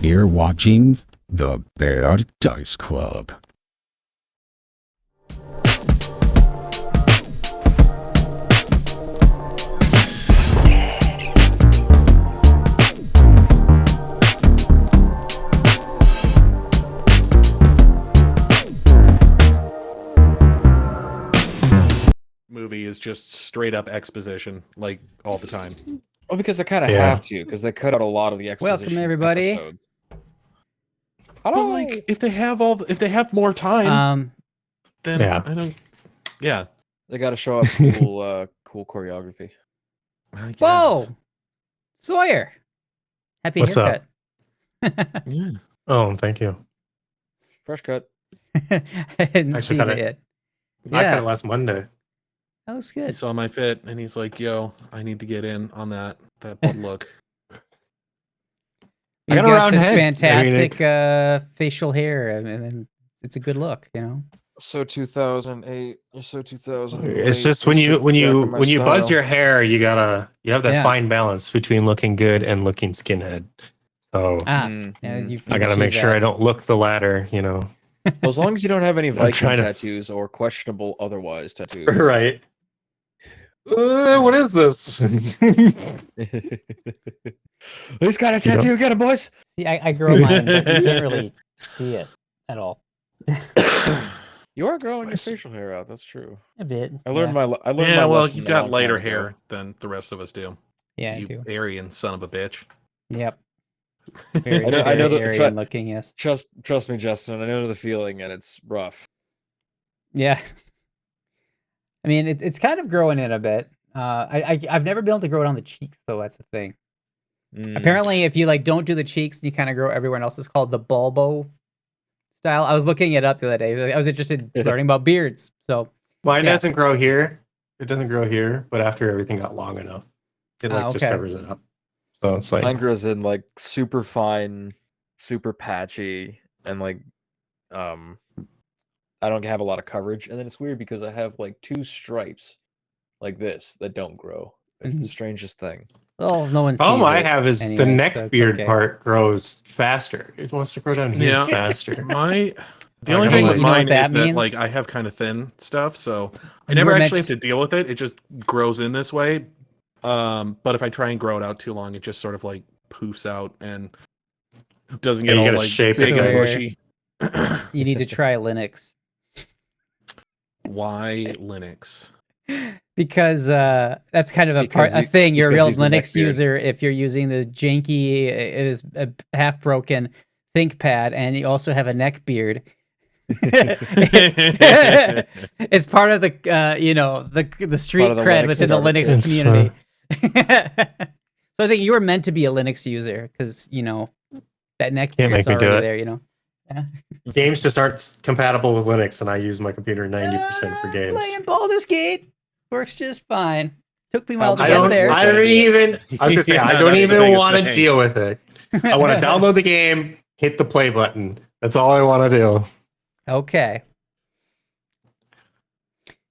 You're watching the Bad Dice Club. Movie is just straight up exposition, like all the time. Well, because they kind of have to, because they cut out a lot of the exposition. Welcome, everybody. Episodes. But like, if they have more time, then yeah. I don't. Yeah, they got to show up cool choreography. Whoa, Sawyer! Happy What's haircut. Yeah. Oh, thank you. Fresh cut. I didn't see it yet. I cut it last Monday. That looks He good. saw my fit, and he's like, "Yo, I need to get in on that blood look." You've got a got round such head. fantastic facial hair. I mean, it's a good look, you know. So 2008. So 2008. It's just when you buzz your hair, you have that fine balance between looking good and looking skinhead. So I gotta make sure I don't look the latter, you know. Well, as long as you don't have any Viking tattoos or questionable otherwise tattoos. Right. What is this? He's got a tattoo. Get him, boys. See, I grow mine, but you can't really see it at all. You are growing your facial hair out. That's true. A bit. I learned my. Yeah, well, you've got lighter hair than the rest of us do. Yeah, you I do. Aryan son of a bitch. Yep. Very, I know Aryan looking. Yes. Trust me, Justin. I know the feeling, and it's rough. Yeah. I mean, it's kind of growing in a bit. I've never been able to grow it on the cheeks, though. That's the thing. Apparently, if you don't do the cheeks, you kind of grow everywhere else. It's called the bulbo style. I was looking it up the other day. I was interested in learning about beards. So mine doesn't grow here. It doesn't grow here, but after everything got long enough, it just covers it up. So it's like mine grows in super fine, super patchy, and I don't have a lot of coverage. And then it's weird because I have two stripes like this that don't grow. It's the strangest thing. Oh, no one sees all I it have is anyway, the neck beard okay. part grows faster. It wants to grow down here faster. The only thing with mine is means? that I have kind of thin stuff, so I never actually have to deal with it. It just grows in this way. But if I try and grow it out too long, it just sort of poofs out and doesn't get all big and bushy. You need to try Linux. Why Linux? Because that's kind of a thing. You're a real Linux user if you're using the janky, it is a half broken ThinkPad, and you also have a neck beard. It's part of the the street cred within the Linux community. So I think you were meant to be a Linux user because that neck beard's already there. Yeah. Games just aren't compatible with Linux, and I use my computer 90% for games. Playing Baldur's Gate works just fine. Took me a while to get there. I was gonna say I don't even want to deal with it. I want to download the game, hit the play button. That's all I want to do. Okay.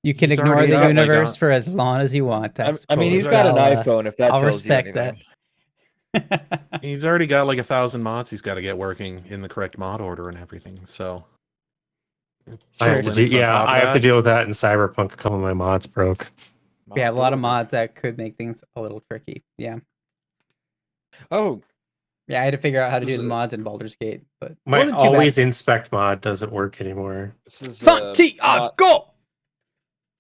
You can ignore the universe for as long as you want. I mean, he's got an iPhone. If that I'll tells respect you that. He's already got 1,000 mods he's got to get working in the correct mod order and everything. So I have to deal with that in Cyberpunk. A couple of my mods broke. Yeah, a lot of mods that could make things a little tricky. Yeah. Oh. Yeah, I had to figure out how to do the mods in Baldur's Gate, but my always inspect mod doesn't work anymore. Santiago!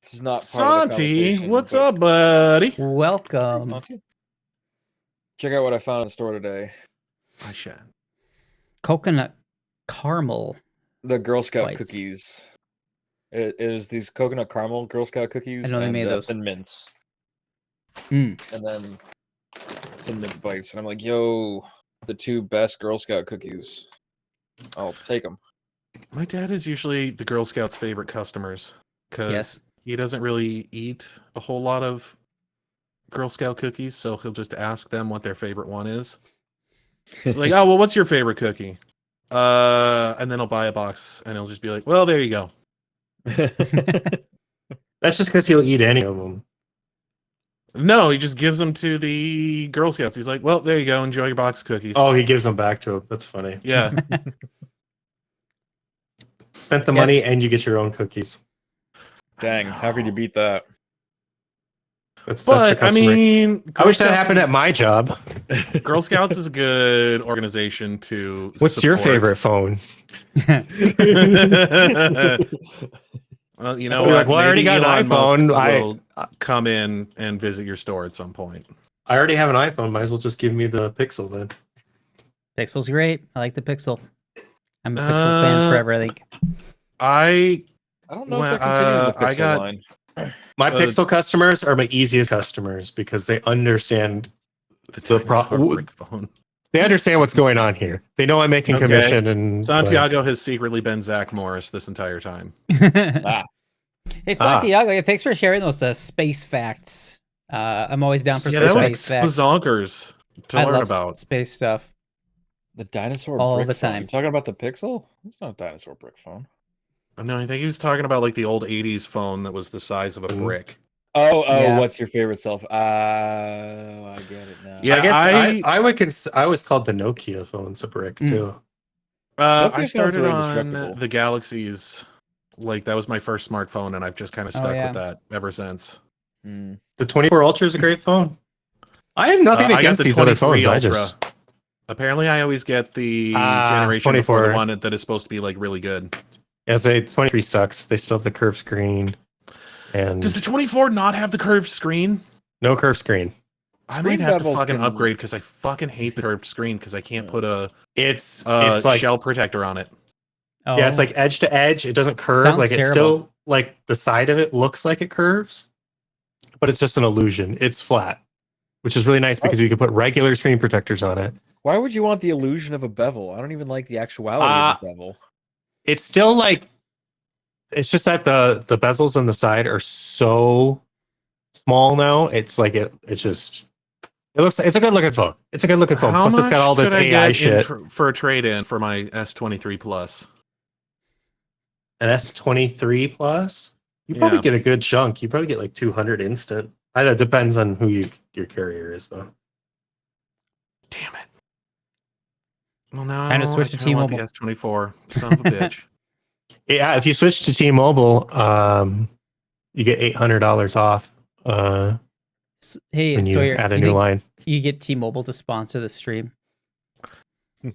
This is not Santi, what's up, buddy? Welcome. Check out what I found in the store today. I should. Coconut caramel. The Girl Scout cookies. It is these coconut caramel Girl Scout cookies. I know they made those. And mints. And then some mint bites. And I'm like, yo, the two best Girl Scout cookies. I'll take them. My dad is usually the Girl Scouts' favorite customers because he doesn't really eat a whole lot of Girl Scout cookies, so he'll just ask them what their favorite one is. He's like, oh, well, what's your favorite cookie? And then he'll buy a box, and he'll just be like, well, there you go. That's just because he'll eat any of them. No, he just gives them to the Girl Scouts. He's like, well, there you go. Enjoy your box of cookies. Oh, he gives them back to him. That's funny. Yeah. Spent the money and you get your own cookies. Dang, how could you beat that? That's the customer. I mean, I wish that happened at my job. Girl Scouts is a good organization to What's your favorite phone? Well, you know what? Like, well, I already got an iPhone. Will come in and visit your store at some point. I already have an iPhone. Might as well just give me the Pixel then. Pixel's great. I like the Pixel. I'm a Pixel fan forever, I think. I don't know if I continue the Pixel line. My Pixel customers are my easiest customers because they understand the problem. Phone. They understand what's going on here. They know I'm making commission. And Santiago has secretly been Zach Morris this entire time. Hey, Santiago, thanks for sharing those space facts. I'm always down for some space facts. Zonkers to learn about space stuff. The dinosaur all brick the phone. time. You're talking about the Pixel? It's not a dinosaur brick phone. No, I think he was talking about like the old 80s phone that was the size of a brick. Yeah. What's your favorite cell phone? I get it now. Yeah, I guess I was called the Nokia phones a brick too. I started on the Galaxies. Like that was my first smartphone, and I've just kind of stuck with that ever since. The 24 Ultra is a great phone. I have nothing against these other phones. Apparently, I always get the generation 24. before the one that is supposed to be like really good. Yeah, say 23 sucks. They still have the curved screen. And does the 24 not have the curved screen? No curved screen. I might have to fucking upgrade because I fucking hate the curved screen because I can't put a it's like shell protector on it. Oh. Yeah, it's like edge to edge. It doesn't curve. Sounds like it's terrible. still like the side of it looks like it curves, but it's just an illusion. It's flat, which is really nice because you can put regular screen protectors on it. Why would you want the illusion of a bevel? I don't even like the actuality of a bevel. It's still like it's just that the bezels on the side are so small now. It's like it's a good looking phone. It's a good looking phone. Plus it's got all this AI shit for a trade-in for my S23 Plus. An S23 Plus? You probably get a good chunk. You probably get like 200 instant. I know, it depends on who your carrier is though. Damn it. Well, now I switch to T-Mobile. The S24. Son of a bitch. Yeah, if you switch to T-Mobile, you get $800 off. Hey, when you Sawyer, add a new line. You get T-Mobile to sponsor the stream.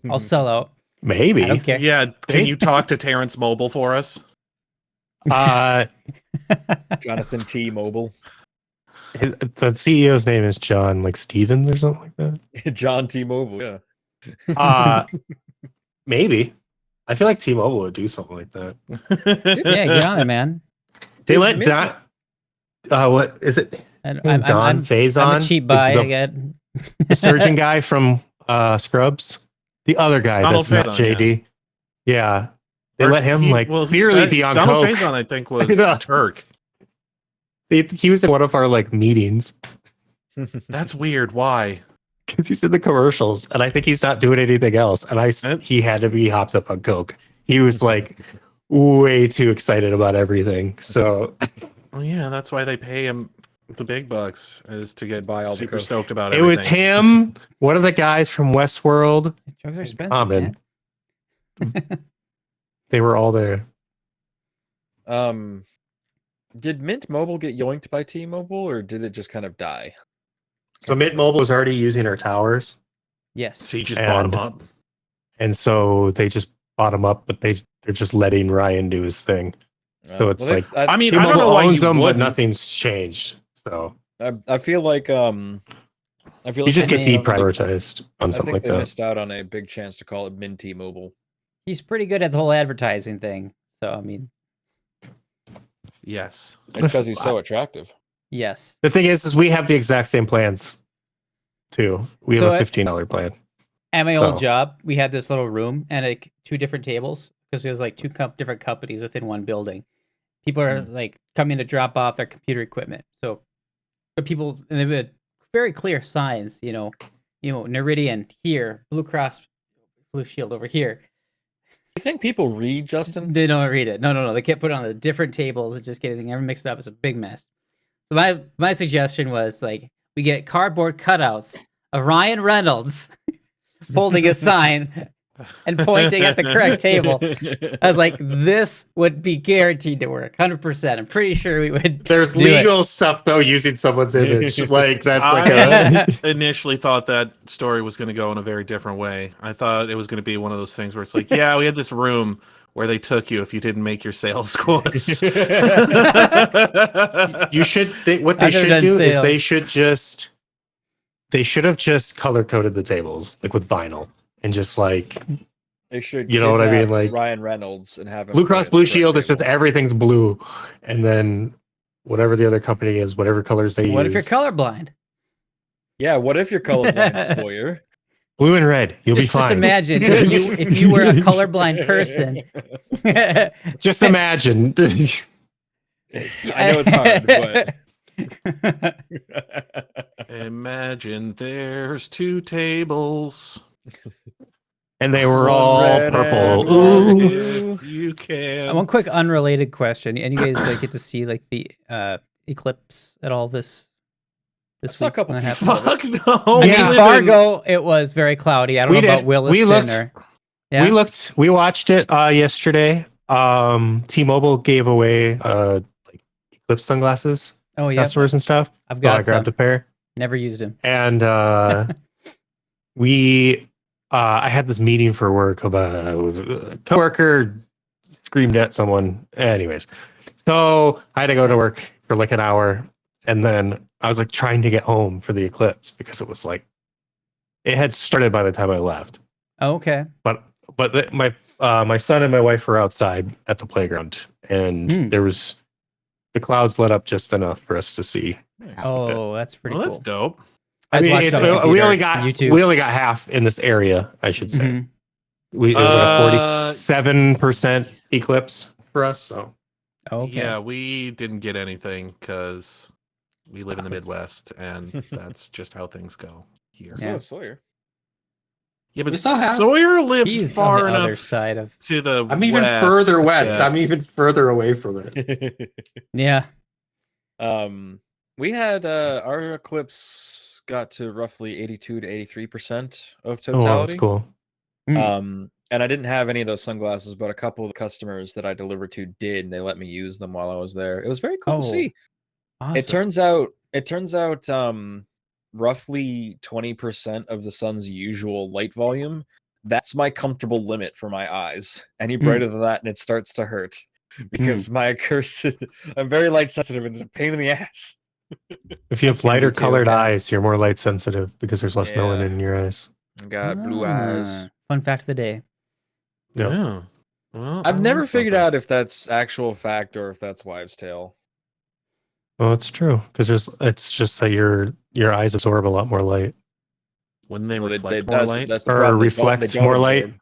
I'll sell out. Maybe. I don't care. Yeah, can you talk to Terrence Mobile for us? Jonathan T. Mobile. The CEO's name is John, like Stevens or something like that. John T. Mobile, yeah. Maybe. I feel like T-Mobile would do something like that. Yeah, get on there, man. They let Don. What is it? Don Faison. I'm a cheap buy again. The surgeon guy from Scrubs. The other guy Donald that's not Faison, JD. Yeah. They let him clearly be on Donald coke. Faison, I think, was Turk. He was in one of our meetings. That's weird. Why? Because he's in the commercials, and I think he's not doing anything else. And he had to be hopped up on coke. He was like way too excited about everything. So, well, yeah, that's why they pay him the big bucks, is to get super stoked about it. Everything. It was him, one of the guys from Westworld. Drugs are expensive, man. They were all there. Did Mint Mobile get yoinked by T-Mobile, or did it just kind of die? So Mint Mobile was already using our towers. Yes. So he just bought them up. And so they just bought them up, but they're just letting Ryan do his thing. So it's I don't know why owns them, but nothing's changed. So I feel like you just get deprioritized on something like that. They missed out on a big chance to call it Minty Mobile. He's pretty good at the whole advertising thing. So I mean, yes, it's because he's so attractive. Yes. The thing is we have the exact same plans too. We have a $15 plan. At my old job, we had this little room and like 2 different tables because there's like 2 different companies within one building. People are like coming to drop off their computer equipment. So, but people, and they had very clear signs, you know, Neridian here, Blue Cross, Blue Shield over here. You think people read, Justin? They don't read it. No. They can't put it on the different tables and just get everything mixed up. It's a big mess. So my suggestion was like we get cardboard cutouts of Ryan Reynolds holding a sign and pointing at the correct table. I was like, this would be guaranteed to work, 100%. I'm pretty sure we would. There's do legal stuff though using someone's image. Like that's like I a initially thought that story was going to go in a very different way. I thought it was going to be one of those things where it's like, yeah, we had this room where they took you if you didn't make your sales scores. you should what they I've never should done do is sales. they should have just color coded the tables like with vinyl and just like They should. You know what I mean, kidnap like, Ryan Reynolds and have him Blue put Cross it Blue in the correct Shield. It's just table. everything's blue, and then whatever the other company is, whatever colors they What use. if you're colorblind? Yeah, what if you're colorblind, Sawyer? Blue and red, you'll be Just fine. imagine if you were a colorblind person. Just imagine. I know it's hard, but Imagine there's 2 tables. And they were One all red purple. and Ooh. If you can. One quick unrelated question. Any of you guys like get to see like the eclipse at all this saw a week couple when that happened? Fuck no. I mean, Yeah. We live in- Fargo, it was very cloudy. I don't We know about did. Williston We looked- or yeah. We watched it yesterday. T-Mobile gave away like eclipse sunglasses Oh to yeah, customers and stuff. I've So I got grabbed some. a pair. Never used them. And I had this meeting for work about a coworker screamed at someone. Anyways, so I had to go to work for like an hour, and then I was like trying to get home for the eclipse because it was like it had started by the time I left. Oh, okay. But my son and my wife were outside at the playground, and there was the clouds lit up just enough for us to see. Oh, that's pretty Well, cool. that's dope. I was watching it on the we computer, only got YouTube. we only got half in this area, I should say. Mhm. It was like a Uh, 47% eclipse for us. So Okay. Yeah, we didn't get anything because we live in the Midwest, and that's just how things go here. so Yeah. is Sawyer. Yeah, but We saw half. Other lives He's far on the other enough side of to the I'm even west further west. that- I'm even further away from it. yeah. We had our eclipse got to roughly 82 to 83% of Oh, wow, totality. that's cool. And I didn't have any of those sunglasses, but a couple of the customers that I delivered to did, and they let me use them while I was there. It was very cool to Oh, see. Awesome. It turns out roughly 20% of the sun's usual light volume. That's my comfortable limit for my eyes. Any brighter than that, and it starts to hurt because my accursed. I'm very light sensitive, and it's a pain in the ass. If you have Can lighter be too, colored yeah. eyes, you're more light sensitive because there's less Yeah. melanin in your eyes. Got blue eyes. Ah, Fun fact of the day. Yeah. Yeah. Well, I I've never learned figured something. out if that's actual fact or if that's wives' tale. Well, it's true because it's just that your eyes absorb a lot more light. When they Well, reflect more light. That's the Or problem. reflect more light. absorb-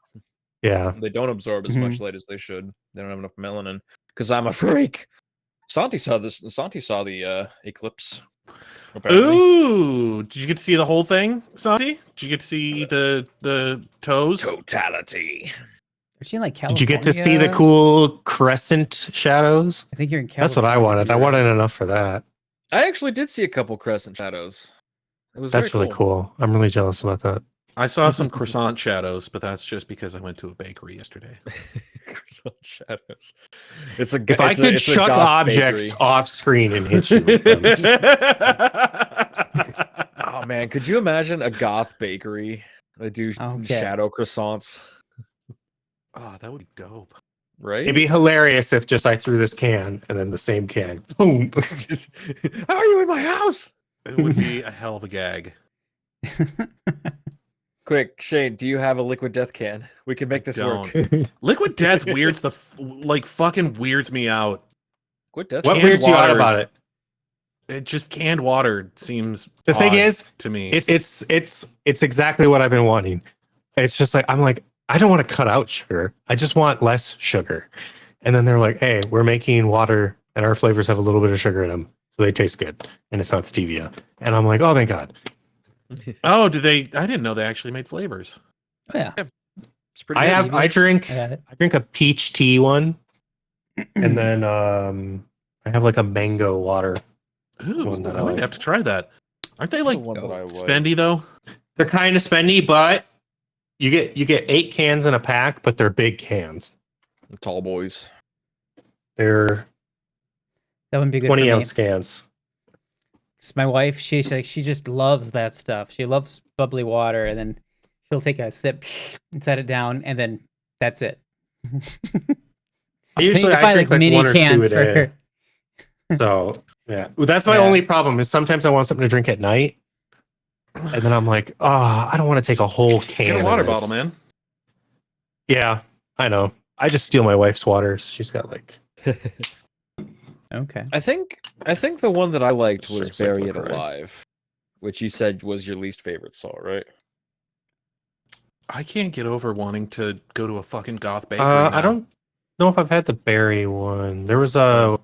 Yeah. They don't absorb as much light as they should. They don't have enough melanin. Because I'm a freak. Santi saw this. Santi saw the eclipse. Apparently. Ooh, did you get to see the whole thing, Santi? Did you get to see the toes? Totality. Aren't you in like Did California? you get to see the cool crescent shadows? I think you're in California. That's what I wanted. I wanted enough for that. I actually did see a couple crescent shadows. It was That's very really cool. I'm really jealous about that. I saw some croissant shadows, but that's just because I went to a bakery yesterday. Crescent shadows. It's a. If I could chuck objects off screen and hit you with them. Oh man, could you imagine a goth bakery that do Okay. shadow croissants? Oh, that would be dope. Right? It'd be hilarious if just I threw this can and then the same can, boom. How are you in my house? It would be a hell of a gag. Quick, Shane, do you have a liquid death can? We can make this work. Liquid death weirds fucking weirds me out. Liquid death. What Canned weirds you out waters. about it? It just canned water seems The thing odd is, to me. it's exactly what I've been wanting. It's just like I'm like, I don't want to cut out sugar. I just want less sugar. And then they're like, hey, we're making water and our flavors have a little bit of sugar in them. So they taste good. And it's not stevia. And I'm like, oh thank God. Oh, did they? I didn't know they actually made flavors. Oh, yeah. It's pretty I good. drink a peach tea one. And then I have like a mango water. Ooh, One that I I might like. have to try that. Aren't they The like one that I like. spendy though? They're kind of spendy, but you get 8 cans in a pack, but they're big cans. The tall boys. They're That wouldn't be good 20 for me. ounce cans. 'Cause my wife, she's like, she just loves that stuff. She loves bubbly water, and then she'll take a sip and set it down, and then that's it. Usually I I find drink like mini 1 or 2 cans a for day. her. So yeah, well, that's my Yeah. only problem is sometimes I want something to drink at night, and then I'm like, oh, I don't want to take a whole can. Get a of water this. bottle, man. Yeah, I know. I just steal my wife's waters. She's got like Okay. I think the one that I liked was Shapes like Bury It LaCroix. Alive, which you said was your least favorite Saw, right? I can't get over wanting to go to a fucking goth bakery. I now. don't know if I've had the berry one. There was a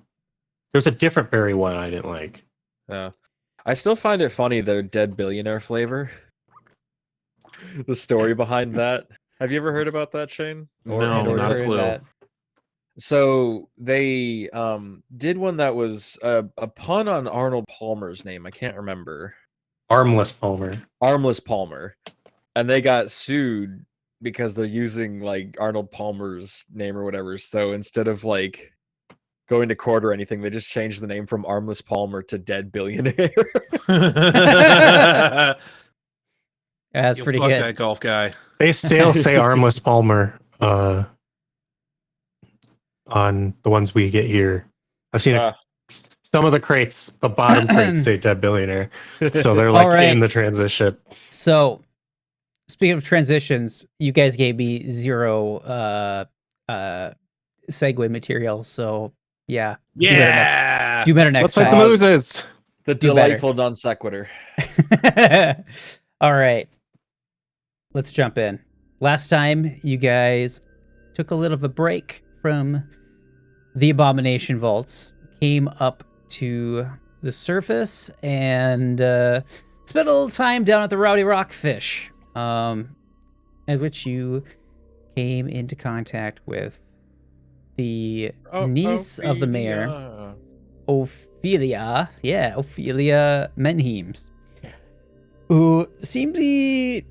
different berry one I didn't like. I still find it funny their dead billionaire flavor. The story behind that. Have you ever heard about that, Shane? No, and/or not a Justin? clue. That. So they did one that was a pun on Arnold Palmer's name. I can't remember. Armless Palmer. Armless Palmer. And they got sued because they're using like Arnold Palmer's name or whatever. So instead of like going to court or anything, they just changed the name from Armless Palmer to Dead Billionaire. That's You'll pretty fuck good. that golf guy. They still say Armless Palmer on the ones we get here. I've seen some of the crates, the bottom crates say Dead Billionaire. So they're like Alright. in the transition. So, speaking of transitions, you guys gave me 0 segue material. So, yeah. Yeah. Do better next Let's play some time. losers. The Do better. delightful non sequitur. All right. Let's jump in. Last time, you guys took a little of a break from the Abomination Vaults, came up to the surface, and spent a little time down at the Rowdy Rockfish, at which you came into contact with the niece of the mayor, Ophelia. Yeah, Ophelia Menhemes, who seemed to be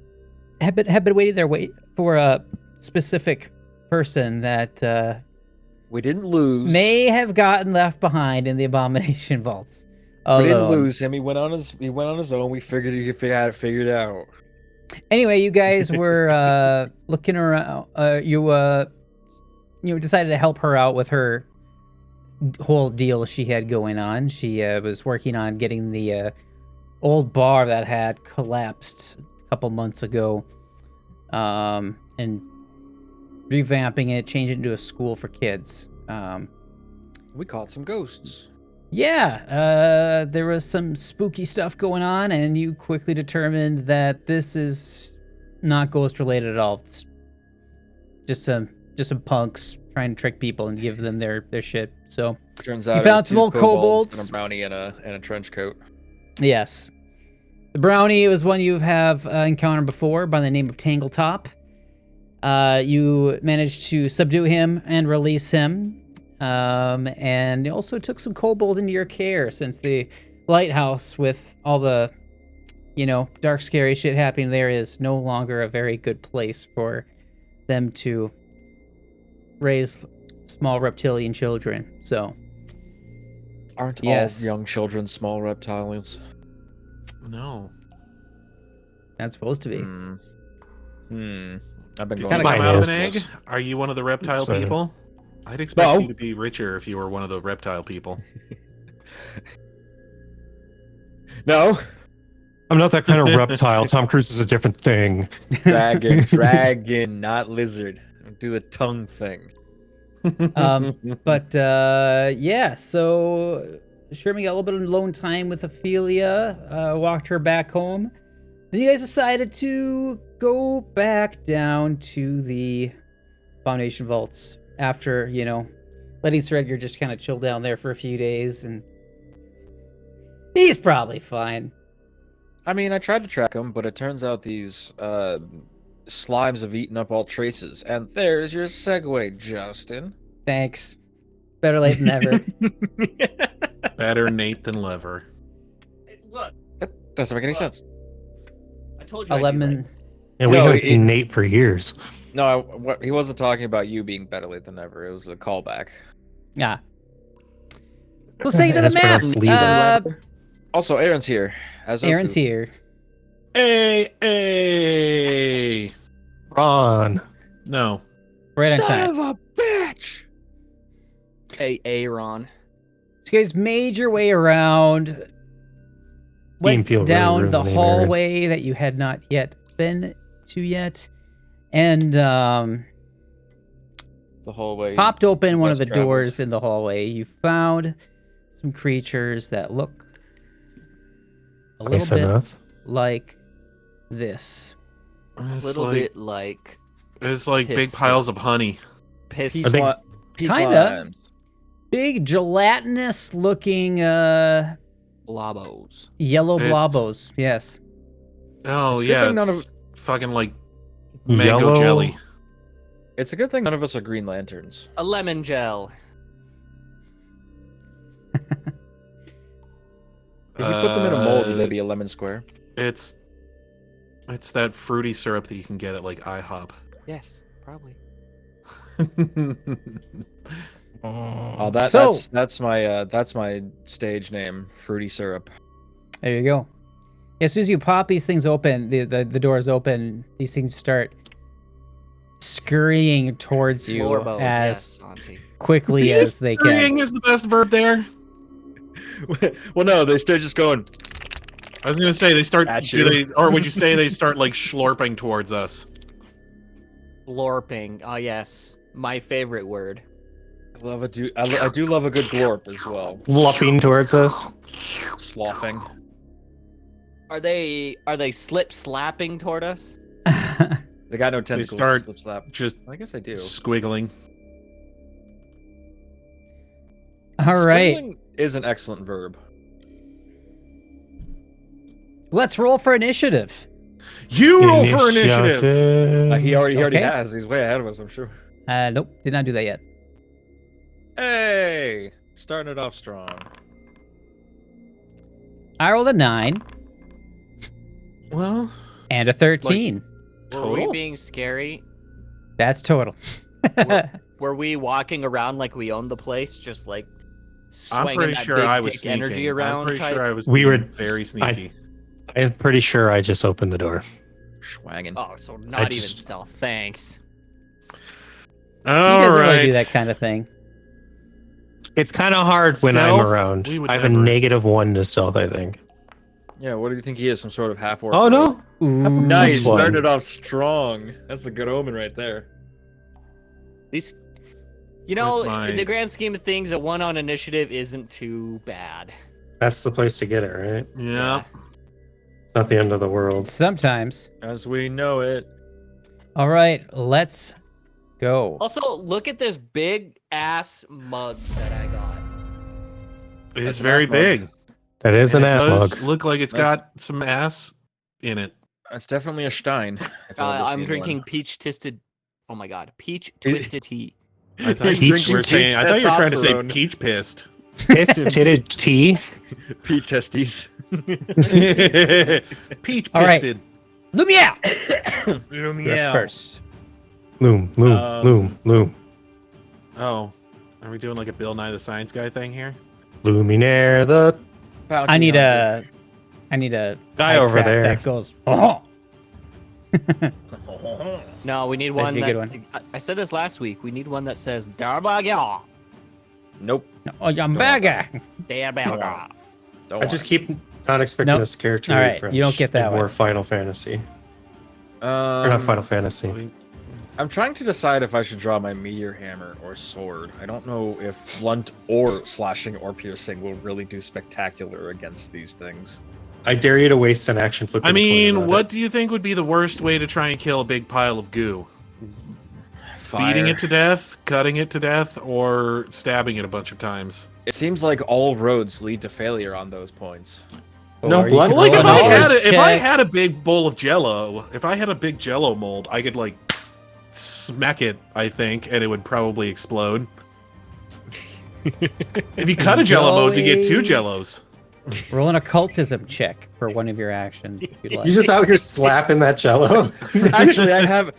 have been waiting their wait for a specific person that We didn't lose. may have gotten left behind in the Abomination Vaults. We didn't alone. lose him. He went on his own. We figured he had it figured out. Anyway, you guys were looking around. You decided to help her out with her whole deal she had going on. She was working on getting the old bar that had collapsed a couple months ago, and revamping it, changing it into a school for kids. We caught some ghosts. Yeah, there was some spooky stuff going on, and you quickly determined that this is not ghost related at all. It's just some punks trying to trick people and give them their shit. So Turns out You it found was some 2 old kobolds. and a brownie and a trench coat. yes, the brownie was one you have encountered before by the name of Tangletop. You managed to subdue him and release him. And you also took some kobolds into your care, since the lighthouse with all the, dark, scary shit happening there is no longer a very good place for them to raise small reptilian children. So, Aren't Yes. all young children small reptiles? No. that's supposed to be. I've been Did you going. come Mine out of an is. egg? Are you one of the reptile Sorry. people? I'd expect No. you to be richer if you were one of the reptile people. No, I'm not that kind of reptile. Tom Cruise is a different thing. dragon, not lizard. Don't do the tongue thing. But yeah, so Sherman got a little bit of alone time with Ophelia, walked her back home. Then you guys decided to go back down to the Abomination Vaults after, letting Sir Edgar just kind of chill down there for a few days, and he's probably fine. I mean, I tried to track him, but it turns out these slimes have eaten up all traces. And there's your segue, Justin. Thanks. Better late than never. Better Nate than Lever. Doesn't make any sense. I told you. A I'd be lemon. right. And we No, haven't it- seen Nate for years. No, he wasn't talking about you being better late than ever. It was a callback. Yeah. Let's take it to the That's map. pronounced leader. Also, Aaron's here. As Aaron's Oku. here. Hey. Ron. No. Right on Son time. of a bitch! Hey, Aaron. So you guys made your way around. Went feel really down rude the when they hallway that you had not yet been to yet. And The hallway. popped open one of less the traveled. doors in the hallway. You found some creatures that look a Nice little bit enough. like this. A It's little like, bit like It's like big piss. piles of honey. piss. Peace I think- peace Kinda. lines. Big gelatinous looking Blobos. yellow It's- blobos. Yes. Oh It's a good yeah, thing none it's fucking like mango Yellow. jelly. It's a good thing none of us are Green Lanterns. A lemon gel. If you put them in a mold, would Uh, they be a lemon square? It's that fruity syrup that you can get at like IHOP. Yes, probably. Oh, So- that's my stage name, Fruity Syrup. There you go. As soon as you pop these things open, the doors open, these things start scurrying towards you Florbos, as yes, Auntie. quickly as they can. Scurrying is the best verb there. Well, no, they start just going. I was gonna say they start. At Do you. they, or would you say they start like slurping towards us? Lorping. Oh yes, my favorite word. I do love a good glorp as well. Flopping towards us. Sloughing. Are they slip slapping toward us? They got no tentacles. to start slip slap. Just I guess I do. squiggling. All right. Squiggling is an excellent verb. Let's roll for initiative. You roll for initiative. He already Okay. has. He's way ahead of us, I'm sure. Nope, did not do that yet. Hey, starting it off strong. I rolled a 9 Well, and a 13. Were we Total? being scary? That's total. Were we walking around like we owned the place, just like I'm swinging pretty that sure big I was dick sneaking. energy around? I'm pretty type? sure I was. We were- being very sneaky. I'm pretty sure I just opened the door. Schwangin'. Oh, so not just- even stealth. Thanks. He All doesn't right. really do that kind of thing. It's kind of hard when I'm Stealth? around. We would I have never. a -1 to stealth, I think. Yeah, what do you think he is? Some sort of half orc? Oh no! Ooh. Nice, Plus one. started off strong. That's a good omen right there. These, you know, With my- in the grand scheme of things, a 1 on initiative isn't too bad. That's the place to get it, right? Yeah. It's not the end of the world. Sometimes. As we know it. All right, let's go. Also, look at this big ass mug that I got. It's That's an very ass mug. big. That is And an it ass does mug. look like it's That's- got some ass in it. That's definitely a Stein. if I've ever I'm seen drinking one. peach twisted. Oh my god, peach twisted tea. I thought Peach- you were saying. I thought you were trying to say testosterone. peach pissed. Piss titted tea. Peach testes. Peach All right. pisted. Lumiere Yeah. first. Loom, loom, Um, loom, loom. Oh, are we doing like a Bill Nye the Science Guy thing here? Luminaire the I need a guy high over crap there. that goes. Oh. No, we need one be a that. good one. I said this last week. We need one that says Darbaga. Nope. Oh, I'm bagger. Darbaga. Don't I just keep not expecting Nope. this character All to be right, French. you don't get that in more one. Final Fantasy. Or not Final Fantasy. I'm trying to decide if I should draw my meteor hammer or sword. I don't know if blunt or slashing or piercing will really do spectacular against these things. I dare you to waste an action flipping. I a coin mean, about what it. do you think would be the worst way to try and kill a big pile of goo? Beating Fire. it to death, cutting it to death, or stabbing it a bunch of times? It seems like all roads lead to failure on those points. No, Or you blood- could Well, like roll if an I knowledge had if I check. had a big bowl of Jello, if I had a big Jello mold, I could like smack it. I think, and it would probably explode. If you cut a Jello mold, you get 2 Always- Jellos. Roll an occultism check for one of your actions. If you'd like. You just out here slapping that jello. Actually, I have.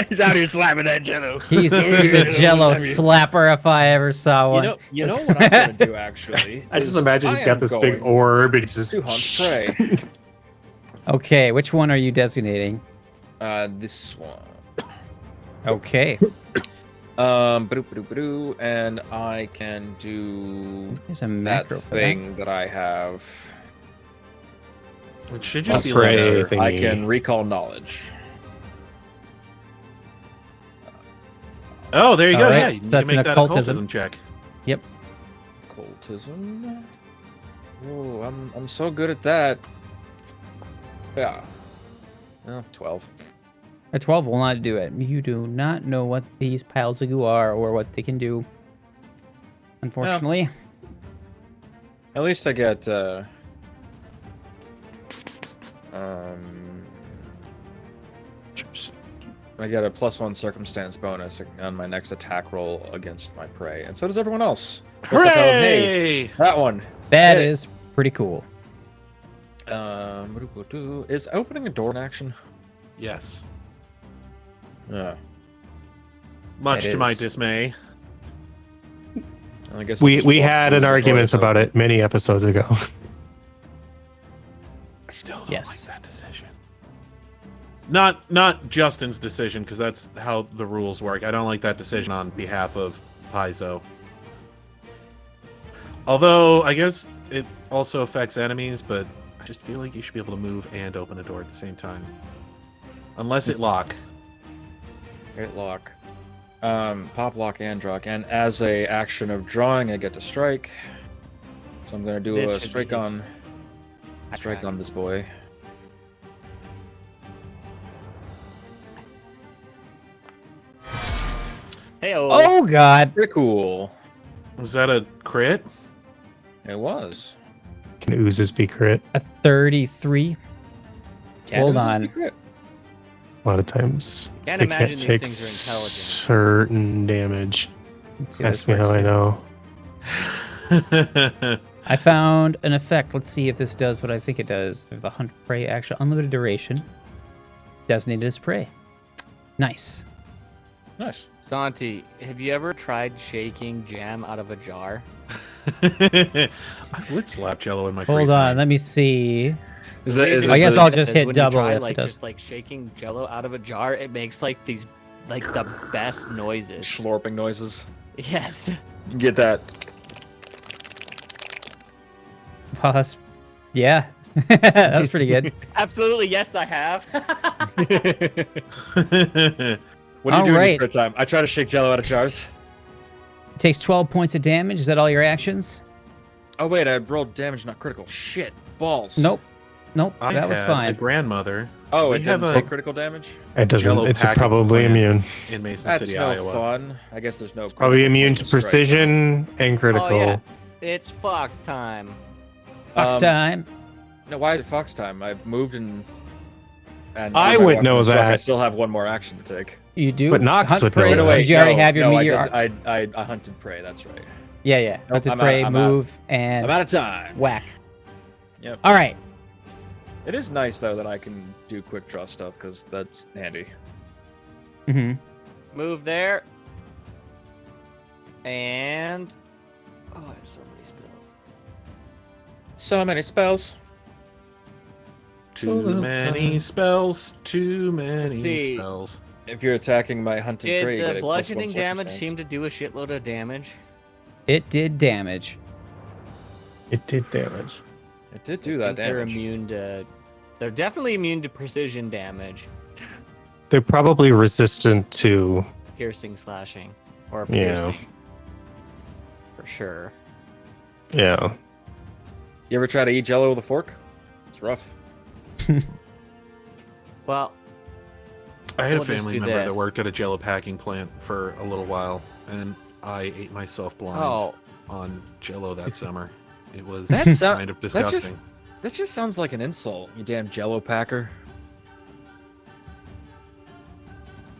He's out here slapping that jello. He's a jello slapper if I ever saw one. You know what I'm gonna do actually? I just is imagine he's I got am this big going orb and he's to just hunt prey. Okay, which one are you designating? This one. Okay. Ba-doo, and I can do There's a that macro for that. thing that I have. Which should That's just be like right. a, Thingy. I can recall knowledge. Oh, there you go. All right, Yeah, you so can that's an make that occultism. occultism check. Occultism. Oh, I'm so good at that. Yeah. Oh, 12. A 12 will not do it. You do not know what these piles of goo are or what they can do. Unfortunately. At least I get I get a +1 circumstance bonus on my next attack roll against my prey, and so does everyone else. Plus I tell them, hey, Hooray! that one. That Hit it. is pretty cool. Is opening a door an action? Yes. Yeah. Much It to my is. dismay. I guess I'll we just we walk had through an the door argument itself. about it many episodes ago. I still don't Yes. like that decision. Not Justin's decision, because that's how the rules work. I don't like that decision on behalf of Paizo. Although, I guess it also affects enemies, but I just feel like you should be able to move and open a door at the same time. Unless it lock. Hit lock. Pop lock and draw. And as a action of drawing, I get to strike. So I'm gonna do This a should be strike his on attack. this boy. Hey, Oh, God. Pretty cool. Is that a crit? It was. Can oozes be crit? A 33. Hold Can't on. just be crit. A lot of times Can't they imagine can't these take things are intelligent. certain damage. Let's see what Ask this me how works I here. know. I found an effect. Let's see if this does what I think it does. The hunt prey action, unlimited duration. Designated as prey. Nice. Nice. Santi, have you ever tried shaking jam out of a jar? I would slap Jello in my free Hold on, time. let me see. Is that, Crazy is I it guess the- I'll just is hit when you double try, if it like, does. just like shaking Jello out of a jar, it makes like these, like the best noises. slurping noises. Yes. You get that. Well, yeah, that's pretty good. Absolutely, yes, I have. What do you do in your Alright. spare time? I try to shake jello out of jars. It takes 12 points of damage. Is that all your actions? Oh wait, I rolled damage, not critical. Shit, balls. Nope. Nope, I that was had fine. a grandmother Oh, We it have didn't a- take critical damage. It doesn't. Jello It's packing probably plant immune. in Mason That's City, no Iowa. fun. I guess there's no. Probably critical immune point to strike. precision and critical. Oh, yeah. It's fox time. Fox time. No, why is it fox time? I moved and. I if would walk know in the truck, I that. still have one more action to take. You do. But Nox Hunt would know prey. that. Did you already have your no, meteor? I hunted prey. That's right. Yeah, yeah. Hunted I'm prey, out- move, and I'm out of time. whack. Yep. All right. It is nice though that I can do quick draw stuff because that's handy. Mm-hmm. Move there. And oh, I have so many spells. So many spells. Too many spells. Too many See. spells. If you're attacking my hunted prey, you Did get the a +1 bludgeoning damage circumstance. seem to do a shitload of damage? It did damage. It did damage. It did So do I that think they're damage. immune to. They're definitely immune to precision damage, They're probably resistant to. piercing, slashing, or Yeah. piercing. For sure. Yeah. You ever try to eat jello with a fork? It's rough. Well, I had We'll a just family do member that this. worked at a Jello packing plant for a little while, and I ate myself blind oh, on Jello that summer. It was That sou- kind of that just- disgusting. That just sounds like an insult, you damn jello packer.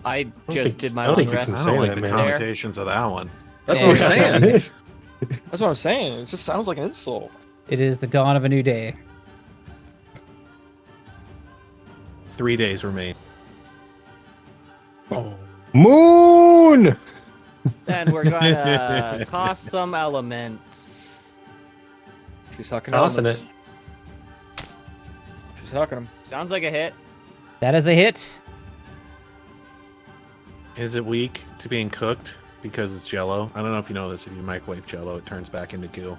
I don't just think- did my I don't long think you rest. can I say don't like that, the man. connotations of that one. That's what I'm Yeah. saying. That's what I'm saying. It just sounds like an insult. It is the dawn of a new day. 3 days remain. Moon. Then we're gonna toss some elements. She's hucking Tossing elements. She's hucking them. Sounds like a hit. That is a hit. Is it weak to being cooked because it's Jello? I don't know if you know this. If you microwave Jello, it turns back into goo.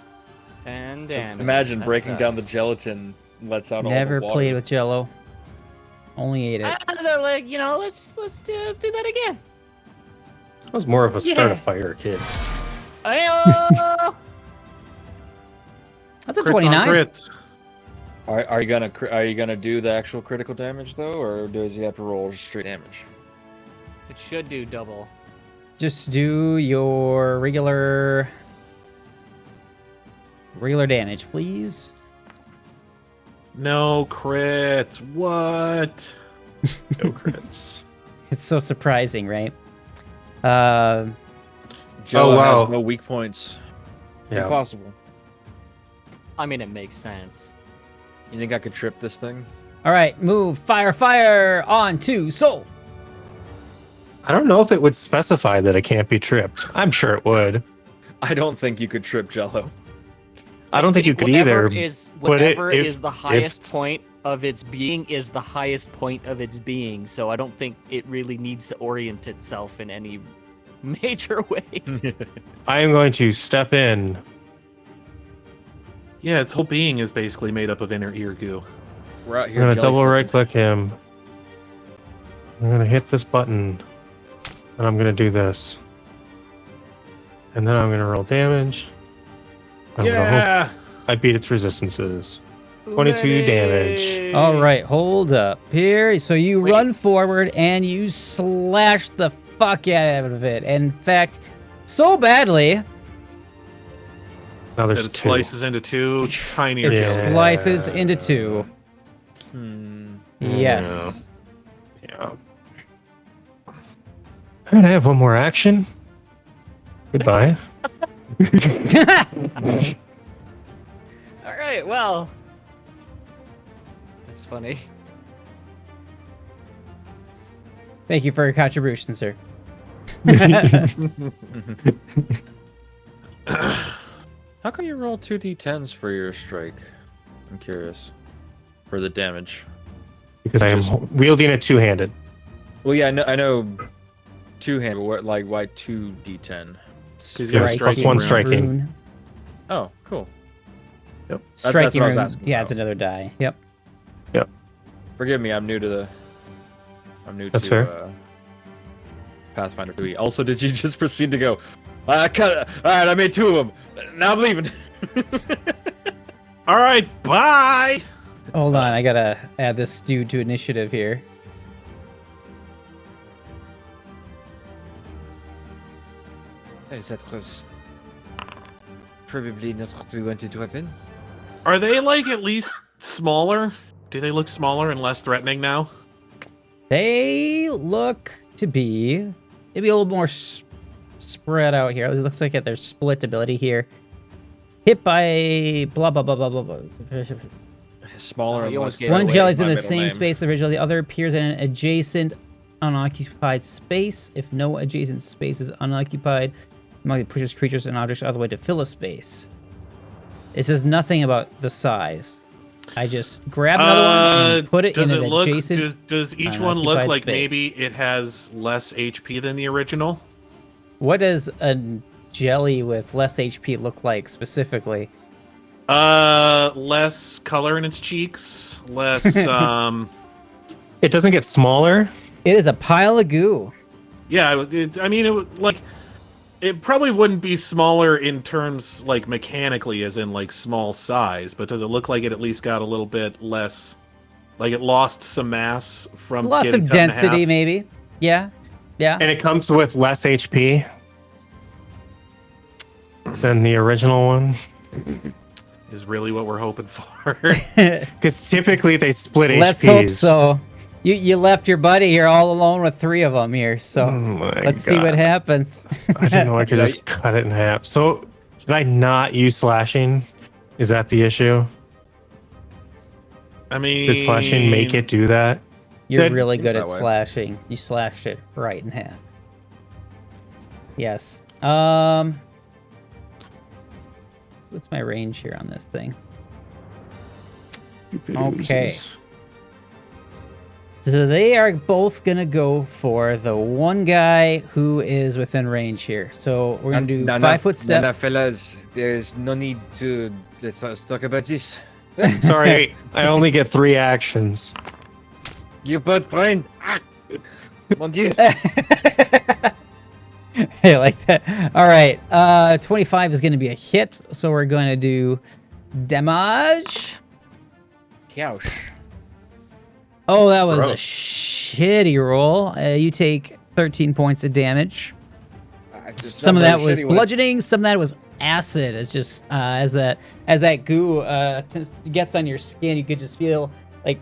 And damage. Imagine That breaking down the sucks. gelatin, lets out Never all the water. played with Jello. Only ate it. They're like, let's do that again. I was more of a start a fire kid. Ayo! That's a Crits on 29. crits. Are you gonna do the actual critical damage though, or does he have to roll straight damage? It should do double. Just do your regular damage, please. No crits. What? No crits. It's so surprising, right? Jello wow. has no weak points. Yeah. Impossible. I mean, it makes sense. You think I could trip this thing? All right, move, fire on to Soul. I don't know if it would specify that it can't be tripped. I'm sure it would. I don't think you could trip Jello. I don't think you could Whatever either. Is but whatever if- is the highest if- point of its being is the highest point of its being. So I don't think it really needs to orient itself in any major way. I am going to step in. Yeah, its whole being is basically made up of inner ear goo. We're out I'm here. going to jelly double flipping. right click him. I'm going to hit this button. And I'm going to do this. And then I'm going to roll damage. I'm gonna hope I beat its resistances. 22 damage. All right, hold up here. So you Wait. run forward and you slash the fuck out of it. In fact, so badly Now That there's it two. slices into two tinier it Yeah. splices into two. Hmm. Yes. Yeah. Alright, I have one more action. Goodbye. All right, well, that's funny. Thank you for your contribution, sir. How can you roll 2d10s for your strike? I'm curious. For the damage. Because I am wielding it two-handed. Well, yeah, I know two-handed, but what, like, why 2d10? Because you have Yes, striking plus one rune. striking. Rune. Oh, cool. Striking what I was rune. asking Yeah, it's about. another die. Yep. Forgive me, I'm new to That's fair. Pathfinder 2E. Also, did you just proceed to go, cut it. All right, I made two of them. Now I'm leaving. All right, bye. Hold on, I gotta add this dude to initiative here. That was probably not what we wanted to happen. Are they like at least smaller? Do they look smaller and less threatening now? They look to be maybe a little more spread out here. It looks like there's split ability here. Hit by blah blah blah blah blah blah. Smaller and you less almost gave One away gel is is in my the middle same name. space as the original. The other appears in an adjacent unoccupied space. If no adjacent space is unoccupied, it pushes creatures and objects out of the way to fill a space. It says nothing about the size. I just grab another one and put it in Does an it look? adjacent. Does each one look unoccupied like space. maybe it has less HP than the original? What does a jelly with less HP look like specifically? Less color in its cheeks. Less. It doesn't get smaller. It is a pile of goo. Yeah. I mean, it would like. It probably wouldn't be smaller in terms like mechanically, as in like small size. But does it look like it at least got a little bit less? Like it lost some mass from Loss getting of cut in density, half? maybe. Yeah. Yeah. And it comes with less HP than the original one. Is really what we're hoping for. Because typically they split Let's HPs. hope so. You left your buddy here all alone with 3 of them here, so Oh my let's see what God. happens. I didn't know I could just cut it in half. So should I not use slashing Is that the issue? I mean, Did slashing make it do that? You're Good. really Seems good that at way. slashing. You slashed it right in half. Yes. What's my range here on this thing? Okay. So they are both gonna go for the one guy who is within range here. So we're gonna do 5 foot step. Now, fellas, there's no need to let's talk about this. Sorry, I only get 3 actions. You bad brain. Mon Dieu. I like that. All right. 25 is going to be a hit. So we're going to do damage. Couch. Oh, that was a Gross. shitty roll. You take 13 points of damage. Some of that was bludgeoning. Some of that was acid. It's just as that goo gets on your skin, you could just feel like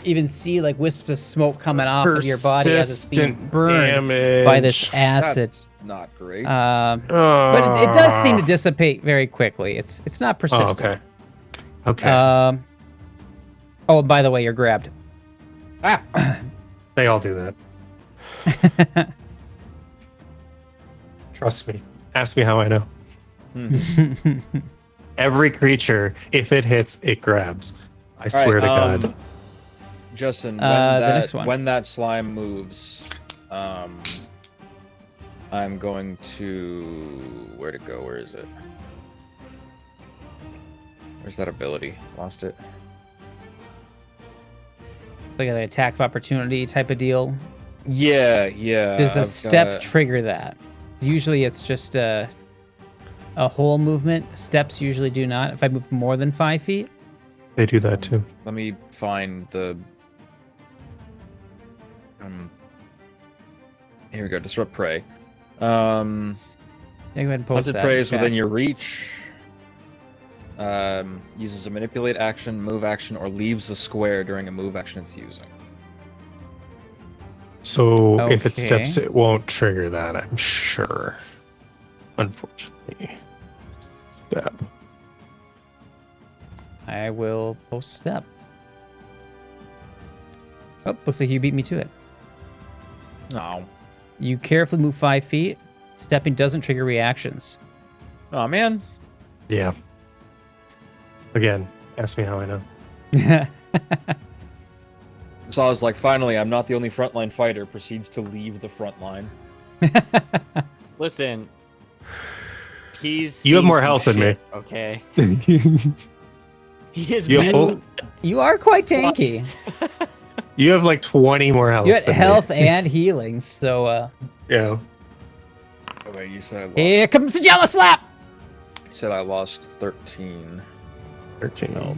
even see like wisps of smoke coming off of your body as it's being Persistent burned damage. by this acid. That's not great. But it does seem to dissipate very quickly. It's not Oh, persistent. okay. Okay. Oh, by the way, you're grabbed. They all do that. Trust me. Ask me how I know. Every creature, if it hits, it grabs. I swear to God. Justin, when, the next one. when that slime moves, I'm going to where to go? Where is it? Where's that ability? Lost it. It's like an attack of opportunity type of deal. Yeah. Does a I've step got- trigger that? Usually it's just a whole movement. Steps usually do not. If I move more than 5 feet. They do that too. Let me find the. Here we go. Disrupt prey. Yeah, go ahead and post Hunted that. prey is in the within chat. your reach. Uses a manipulate action, move action, or leaves a square during a move action it's using. So if it Okay. steps, it won't trigger that, I'm sure. Unfortunately. Step. I will post step. Oh, looks like you beat me to it. Oh. You carefully move 5 feet. Stepping doesn't trigger reactions. Oh man. Yeah. Again, ask me how I know. So I was like, finally, I'm not the only frontline fighter. Proceeds to leave the front line. Listen, he's You have seen more some health than shit, Okay, he has You been have, You are quite tanky. twice. you have like 20 more health. You had than me. health and healing, so Yeah. Oh, wait, you said I lost. here comes the jello slap. You said I lost 13. 13. No.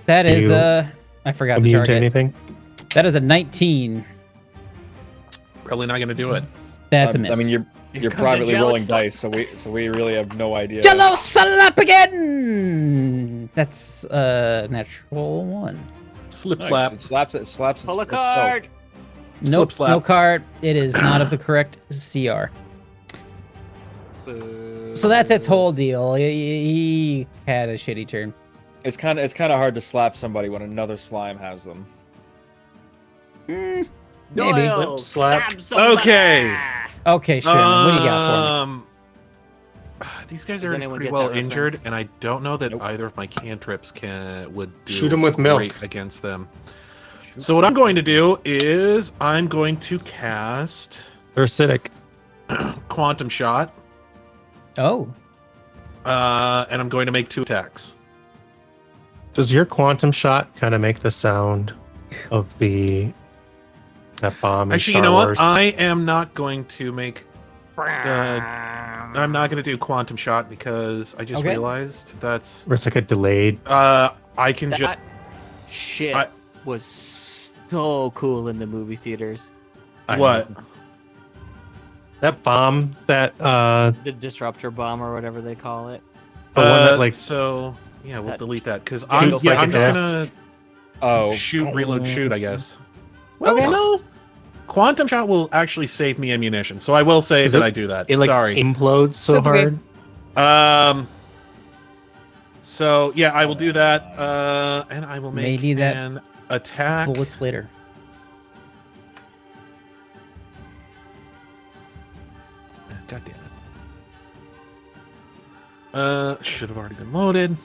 That is You I forgot the Immune to target. anything? That is a 19. Probably not going to do it. That's a miss. I mean, you're comes the privately jello rolling slap. dice, so we really have no idea. jello slap again. That's natural 1. Slip Nice. slap. It slaps Pull a itself. card. Nope, slap. no card. It is not of the correct CR. So that's its whole deal. He had a shitty turn. It's kind of hard to slap somebody when another slime has them. Maybe. Doyle, slap. stab somebody. Okay. Okay, Sherman, what do you got These guys Does are anyone pretty get well that injured, reference? and I don't know that Nope. either of my cantrips would do Shoot 'em with milk. great against them. So what I'm going to do is I'm going to cast They're acidic. Quantum Shot, for me? Oh, and I'm going to make 2 attacks. Does your quantum shot kind of make the sound of that bomb in Actually, Star you know Wars? what? I am not going to make. I'm not going to do Quantum Shot because I just Okay. realized that's. Where it's like a delayed. I can That just. shit I- was so cool in the movie theaters. What? That bomb that The disruptor bomb or whatever they call it. the one that like So yeah, we'll That- delete that because Yeah, I'm go I'm just psychopaths. gonna Oh, shoot, reload, shoot. I guess. Well, Okay. no. Quantum Shot will actually save me ammunition, so I will say Is that it- I do that. it like Sorry. implodes so That's okay. hard. So yeah, I will do that, and I will make Maybe that an attack. Bullets later. God damn it. Should have already been loaded.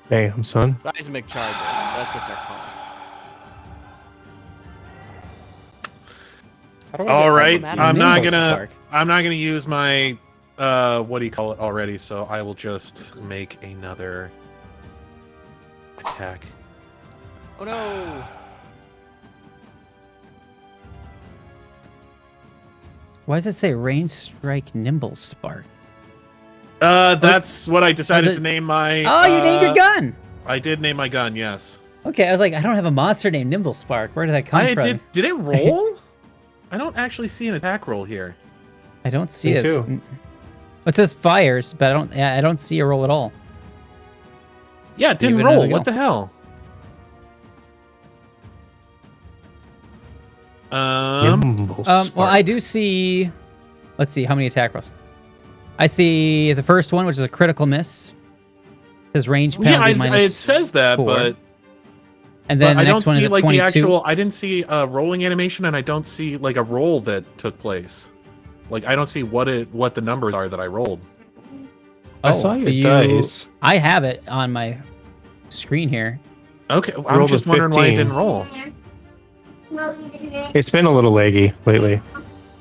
Damn, son. Seismic charges. That's what they're called. How do I get All right, Nimbus I'm not Nimbus gonna. Spark. I'm not gonna use my. What do you call it already? So I will just make another attack. Oh no! Why does it say range strike nimble spark? That's what I decided it- to name my. Oh, you named your gun. I did name my gun. Yes. Okay, I was like, I don't have a monster named Nimble Spark. Where did that come from? Did it roll? I don't actually see an attack roll here. I don't see Me it. too. It says fires, but I don't see a roll at all. Yeah, it didn't Give it another roll. What go. the hell? Nimble Well, spark. I do see. Let's see how many attack rolls. I see the first one, which is a critical miss. It says range Yeah, penalty it minus says that, 4. but And then I the don't next one see is a like 22. the actual. I didn't see a rolling animation, and I don't see like a roll that took place. Like I don't see what the numbers are that I rolled. I saw your you- dice. I have it on my screen here. Okay, I'm Rolled a just wondering why it 15. didn't roll. It's been a little laggy lately.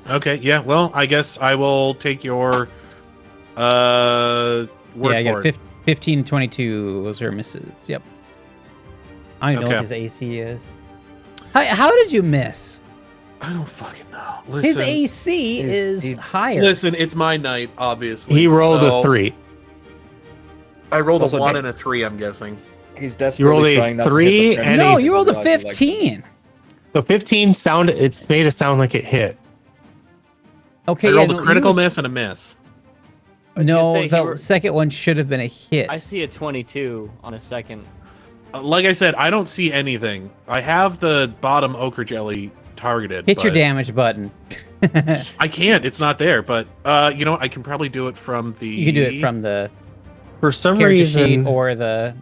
Okay, yeah. Well, I guess I will take your word Yeah, I for got it. 15 and 22. Those are misses. Yep. I don't even know Okay. what his AC is. How did you miss? I don't fucking know. His Listen, AC is he's- higher. listen. It's my night, obviously. He rolled so a 3. I rolled Also, a 1 Nick- and a 3. I'm guessing. He's rolled desperately a trying not to 3 hit the and friendly no, a- because you rolled a realized he likes it. 15. The 15 sound. It's made it sound like it hit. Okay, I yeah, rolled no, a critical you- miss and a miss. I was gonna No, say, the he were- second one should have been a hit. I see a 22 on a second. Like I said, I don't see anything. I have the bottom ochre jelly targeted. Hit your but damage button. I can't. It's not there. But you know what? I can probably do it from the. You can do it from the For some character sheet reason, or the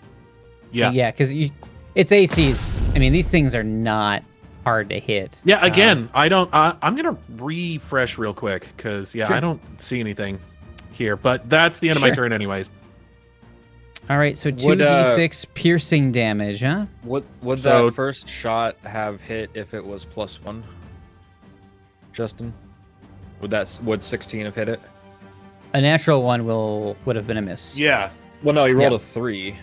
Yeah. because it's ACs. I mean, these things are not hard to hit. Yeah. Again, I don't. I'm gonna refresh real quick because Sure. I don't see anything here. But that's the end of my Sure. turn, anyways. All right, so Would, 2d6 piercing damage, huh? Would So- that first shot have hit if it was +1? Justin, would 16 have hit it? A natural one would have been a miss. Yeah. Well, no, he rolled Yep. a 3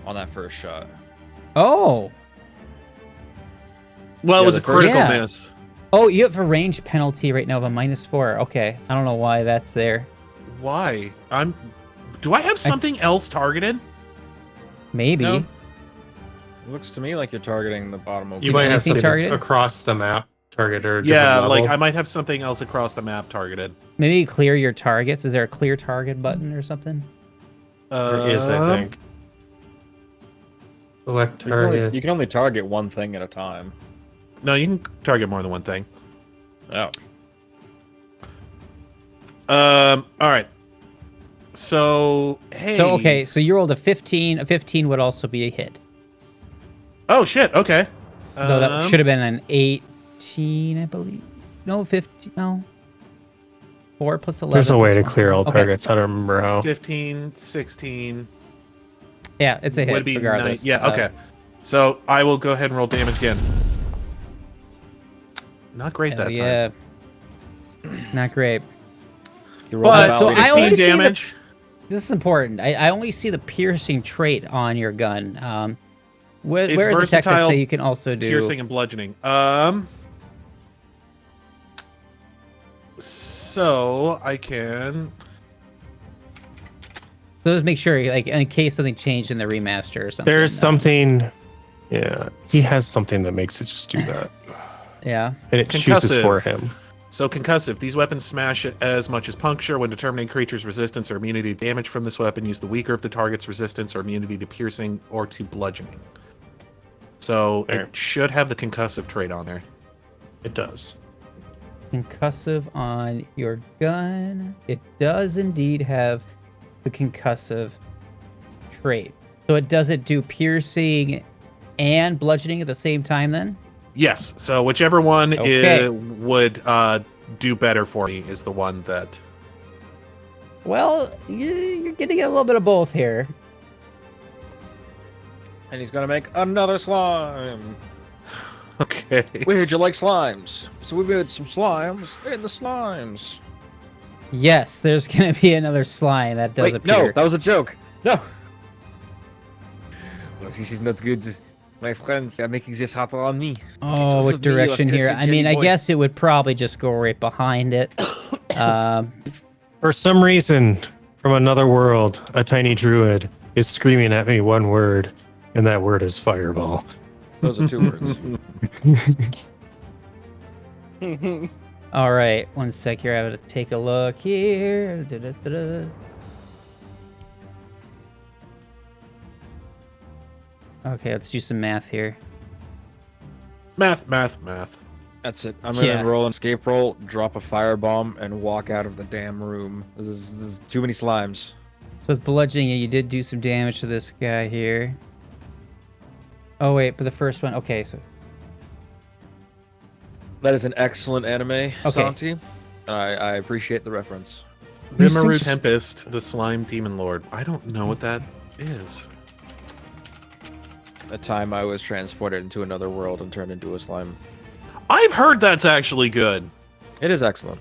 on that first shot. Oh, Well, it Yeah, was a the first- critical Yeah. miss. oh, you have a range penalty right now of a -4. Okay, I don't know why that's there. Why? Do I have something else targeted? Maybe. No. It looks to me like you're targeting the bottom of you Did might have anything something targeted? across the map targeted. Or a Yeah, different like level. I might have something else across the map targeted. Maybe clear your targets. Is there a clear target button or something? There is, I think. Select target. You can only target one thing at a time. No, you can target more than one thing. Oh. All right. So hey. So okay, so you rolled a 15. A 15 would also be a hit. Oh shit. Okay. Though that should have been an 18, I believe. No, 15. No. 4 plus 11. There's a way plus to 1. clear all Okay. targets. I don't remember how. 15, 16. Yeah, it's a hit Would be regardless. Yeah. Okay. So I will go ahead and roll damage again. Not great Hell that yeah. time. Not great. You rolled But a so valid- I 16 only see the- damage. This is important. I only see the piercing trait on your gun. Where It's is the text that versatile, say you can also do? Piercing and bludgeoning. So I can. So just make sure, like, in case something changed in the remaster or something. There's something. Yeah, he has something that makes it just do that, Yeah. and it chooses Concussive. for him. So concussive. These weapons smash as much as puncture. When determining creature's resistance or immunity to damage from this weapon, use the weaker of the target's resistance or immunity to piercing or to bludgeoning. So There. it should have the concussive trait on there. It does. Concussive on your gun. It does indeed have the concussive trait. So it doesn't do piercing and bludgeoning at the same time then? Yes. So whichever one Okay. would do better for me is the one that. Well, you're getting a little bit of both here. And he's gonna make another slime. Okay. We heard you like slimes, so we made some slimes in the slimes. Yes, there's going to be another slime that does Wait, appear. no, that was a joke. No. Well, this is not good. My friends are making this harder on me. Oh, off what of me, you direction here? accursed I mean, jelly I boy. guess it would probably just go right behind it. For some reason, from another world, a tiny druid is screaming at me one word, and that word is fireball. Those are 2 words. All right, one sec here. I have to take a look here. Da-da-da-da. Okay, let's do some math here. Math. That's it. I'm gonna Yeah. roll an escape roll, drop a firebomb, and walk out of the damn room. This is too many slimes. So with bludgeoning, you did do some damage to this guy here. Oh wait, but the first one. Okay, so That is an excellent anime, Santi. I appreciate the reference. These Rimuru things- Tempest, the slime demon lord. I don't know what that is. A time I was transported into another world and turned into a slime. I've heard that's actually good. It is excellent.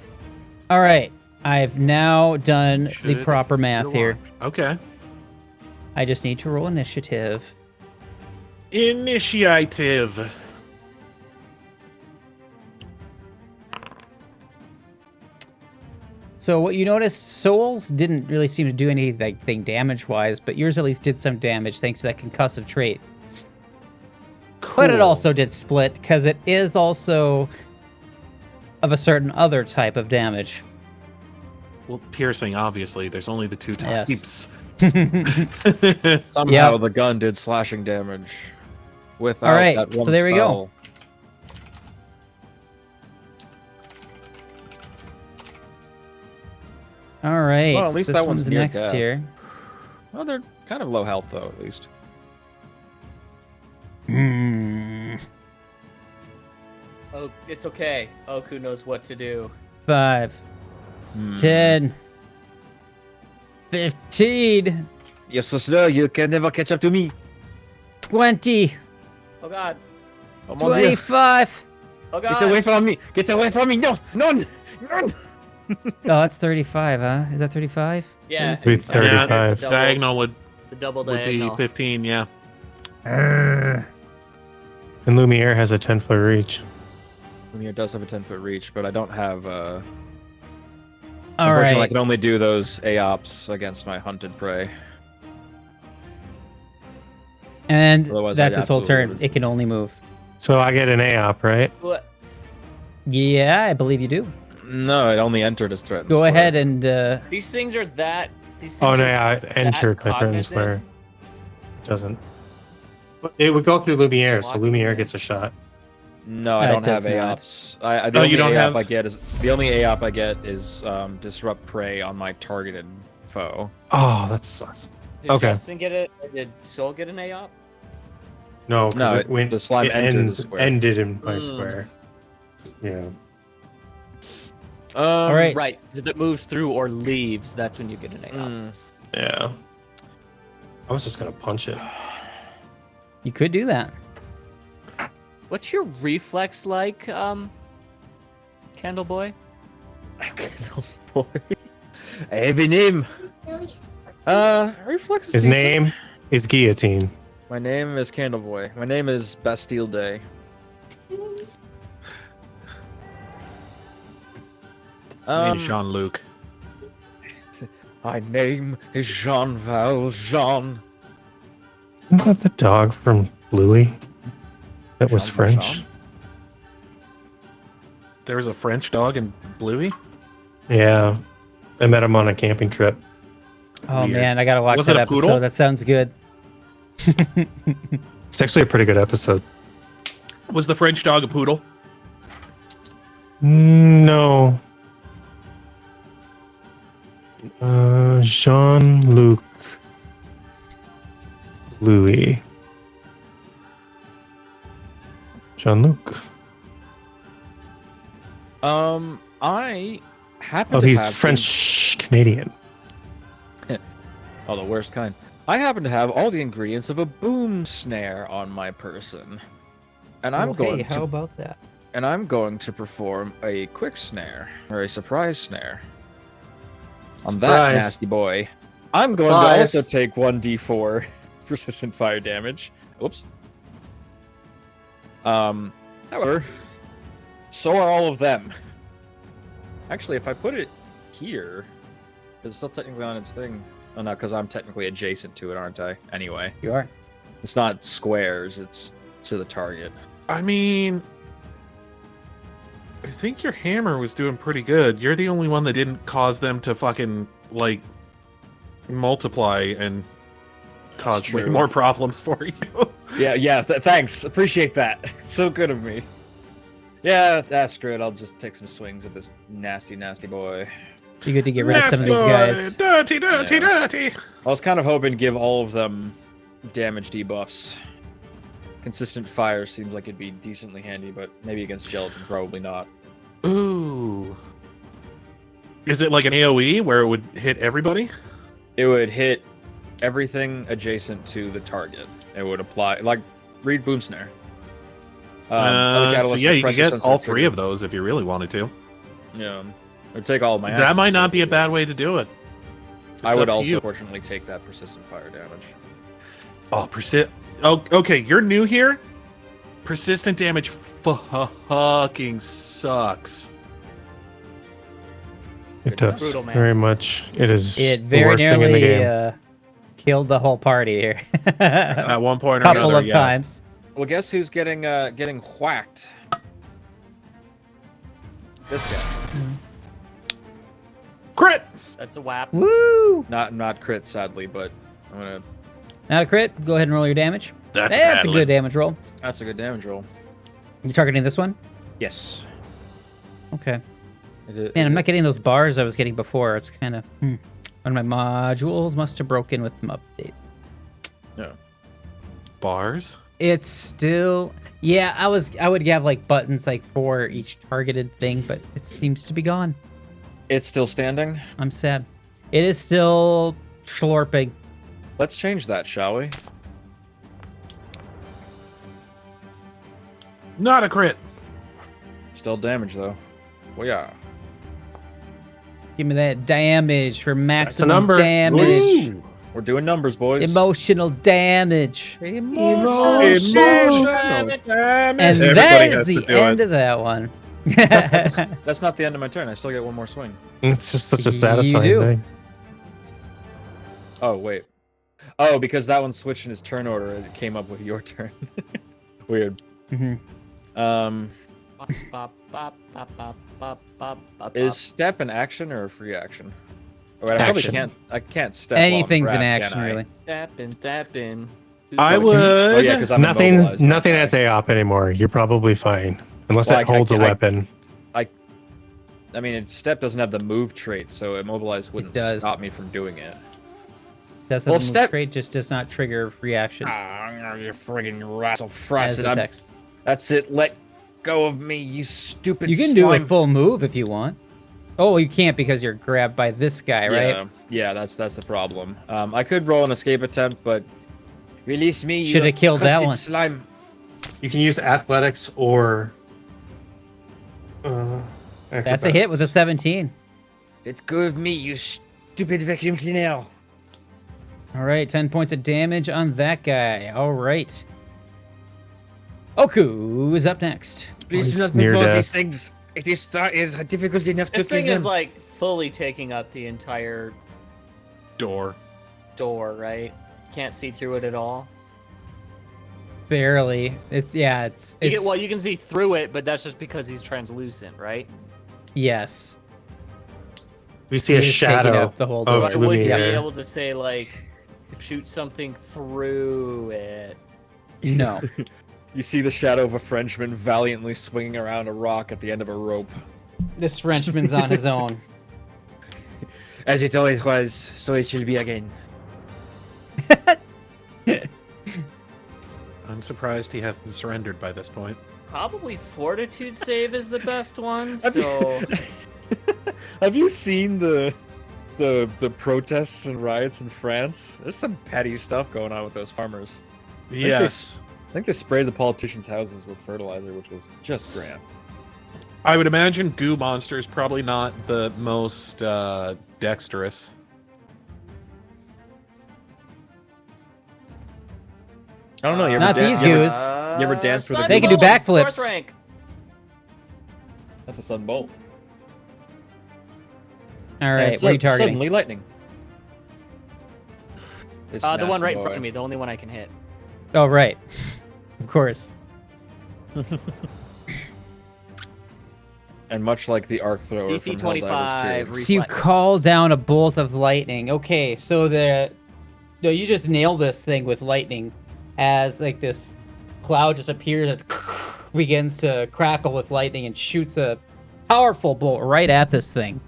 all right, I've now done the Should proper math here. Okay. I just need to roll initiative. Initiative. So what you noticed, souls didn't really seem to do anything damage-wise, but yours at least did some damage thanks to that concussive trait. But it Cool. also did split because it is also of a certain other type of damage. Well, piercing, obviously. There's only the 2 Yes. types. Somehow Yep. the gun did slashing damage without All right, that one so there we go. spell. All right, Well, at least this that one's one's near next death. here. Well, they're kind of low health though, at least. Oh, it's okay. Oku knows what to do. 5, 10, 15, You're so slow, you can never catch up to me. 20, Oh god. Oh mon dieu. 25. Oh god. Get away from me! Get away from me! No! No! No! Oh, that's 35, huh? Is that 35? Yeah. Sweet 35. Double. Diagonal would The double be diagonal. 15, yeah. And Lumiere has a 10-foot reach. Lumiere does have a 10-foot reach, but I don't have. All Unfortunately, I right. can only do those AOPs against my hunted prey. And Otherwise, I'd that's its whole absolutely turn. would. It can only move. So I get an AOP, right? What? Yeah, I believe you do. No, it only entered as threatened. Go square. ahead and These things are that. These things Oh, no, are yeah, that entered my threatened cognizant. square. It doesn't. But it would go through Lumiere, so Blocking Lumiere it. gets a shot. No, I It don't have does not. AOPs. The Oh, only you don't AOP have- I get is the only AOP I get is disrupt prey on my targeted foe. Oh, that sucks. Did Okay. Justin get it? Or did Soul get an AOP? No, because No, it went, the slime it entered the ends, square. ended in my Mm. square. Yeah. all right. Right. 'Cause if it moves through or leaves, that's when you get an AOP. Mm. Yeah. I was just gonna punch it. You could do that. What's your reflex like, Candle Boy? Boy. I have a name. Reflex is His decent. name is Guillotine. My name is Candleboy. My name is Bastille Day. His name is Jean-Luc. My name is Jean Valjean. Isn't that the dog from Bluey? That was Jean French. Valjean? There was a French dog in Bluey? Yeah. I met him on a camping trip. Oh Weird. man, I gotta watch Was that it a episode. poodle? That sounds good. It's actually a pretty good episode. Was the French dog a poodle? No. Jean-Luc Louis. Jean-Luc. I happen Oh, to he's have French Canadian. Oh, the worst kind. I happen to have all the ingredients of a boom snare on my person, and I'm going how to about that? perform a quick snare or a surprise snare on that Surprise. nasty boy. I'm going to Surprise. also take 1d4 persistent fire damage. Oops. However, so are all of them. Actually, if I put it here, because it's still technically on its thing. Oh no, because I'm technically adjacent to it, aren't I? Anyway, You are. it's not squares; it's to the target. I mean, I think your hammer was doing pretty good. You're the only one that didn't cause them to fucking like multiply and cause way true. more problems for you. Yeah. Thanks, appreciate that. It's so good of me. Yeah, that's good. I'll just take some swings at this nasty boy. You good to get rid of some of these guys. Dirty, Yeah. dirty. I was kind of hoping to give all of them damage debuffs. Consistent fire seems like it'd be decently handy, but maybe against gelatin, probably not. Ooh. Is it like an AoE where it would hit everybody? It would hit everything adjacent to the target. It would apply, like, read Boom Snare. Other So catalysts yeah, with you can pressure get sensitive all three trigger. of those if you really wanted to. Yeah. It would take all of my That actions might to not be a do bad it. way to do it. I It's would up to also, you. fortunately, take that persistent fire damage. Oh, Oh, okay. You're new here. Persistent damage fucking sucks. It does Brutal, man. very much. It is It the very worst thing in the nearly game. killed the whole party here. At one point or Couple another, of yeah. times. Well, guess who's getting whacked? This guy. Crit. That's a whap. Woo! Not crit, sadly, but I'm gonna. Not a crit. Go ahead and roll your damage. That's a good damage roll. That's a good damage roll. You targeting this one? Yes. Okay. Is it- Man, I'm is not it- getting those bars I was getting before. It's kind of one of my modules must have broken with some update. No. Bars. It's still I would have like buttons like for each targeted thing, but it seems to be gone. It's still standing. I'm sad. It is still slurping. Let's change that, shall we? Not a crit. Still damage though. Well, yeah. Give me that damage for maximum number. damage. Ooh. We're doing numbers, boys. Emotional damage. Emotional damage. And Everybody that is has to the do end it. of that one. That's not the end of my turn. I still get one more swing. It's just such a You satisfying do. thing. Oh wait. Oh, because that one switched in his turn order. It came up with your turn. Weird. Mhm. Is step an action or a free action? Oh, I probably Action. can't. I can't step. while I'm Anything's an grabbed, action, can I? really. Step in. I would. Oh yeah, because I'm Nothing immobilized, aren't I? has AOP anymore. You're probably fine. Unless Well, it holds a weapon. I mean, step doesn't have the move trait, so immobilize wouldn't does. stop me from doing it. Does Well, have if the step- trait, just does not trigger reactions Ah, you friggin' rascal as frosted. the text. That's it. Let go of me, you stupid. You can do a slime. full move if you want. Oh, you can't because you're grabbed by this guy, right? Yeah, that's the problem. I could roll an escape attempt, but release me. you Shoulda killed that cussed one. Slime. You can use athletics or. That's a hit with a 17. Let go of me, you stupid vacuum cleaner. All right, 10 points of damage on that guy. All right. Oku is up next. Please do Nice not near memorize death. these things. It is difficult enough This to kill thing is them. like fully taking up the entire Door. door, right? Can't see through it at all. Barely. It's Well, you can see through it, but that's just because he's translucent, right? yes. We see a It is taking shadow up the whole of door. But would you be Lumiere. able to say like shoot something through it? No. You see the shadow of a Frenchman valiantly swinging around a rock at the end of a rope. This Frenchman's on his own. As it always was, so it should be again. I'm surprised he hasn't surrendered by this point. Probably fortitude save is the best one. Have you- So Have you seen the protests and riots in France? There's some petty stuff going on with those farmers. Yes. I think they sprayed the politicians' houses with fertilizer, which was just grand. I would imagine Goo Monster is probably not the most dexterous. I don't know. You ever Not these you ever- goos. You ever danced with a They can do goo? backflips. Fourth rank. That's a sudden bolt. All right, And what are you targeting? Suddenly lightning. This The one nasty right in boy. front of me, the only one I can hit. Oh, right. Of course. And much like the arc thrower DC from 25. Helldivers 2. So you Reflex. call down a bolt of lightning. Okay, so no, you just nail this thing with lightning as like this cloud just appears and begins to crackle with lightning and shoots a powerful bolt right at this thing.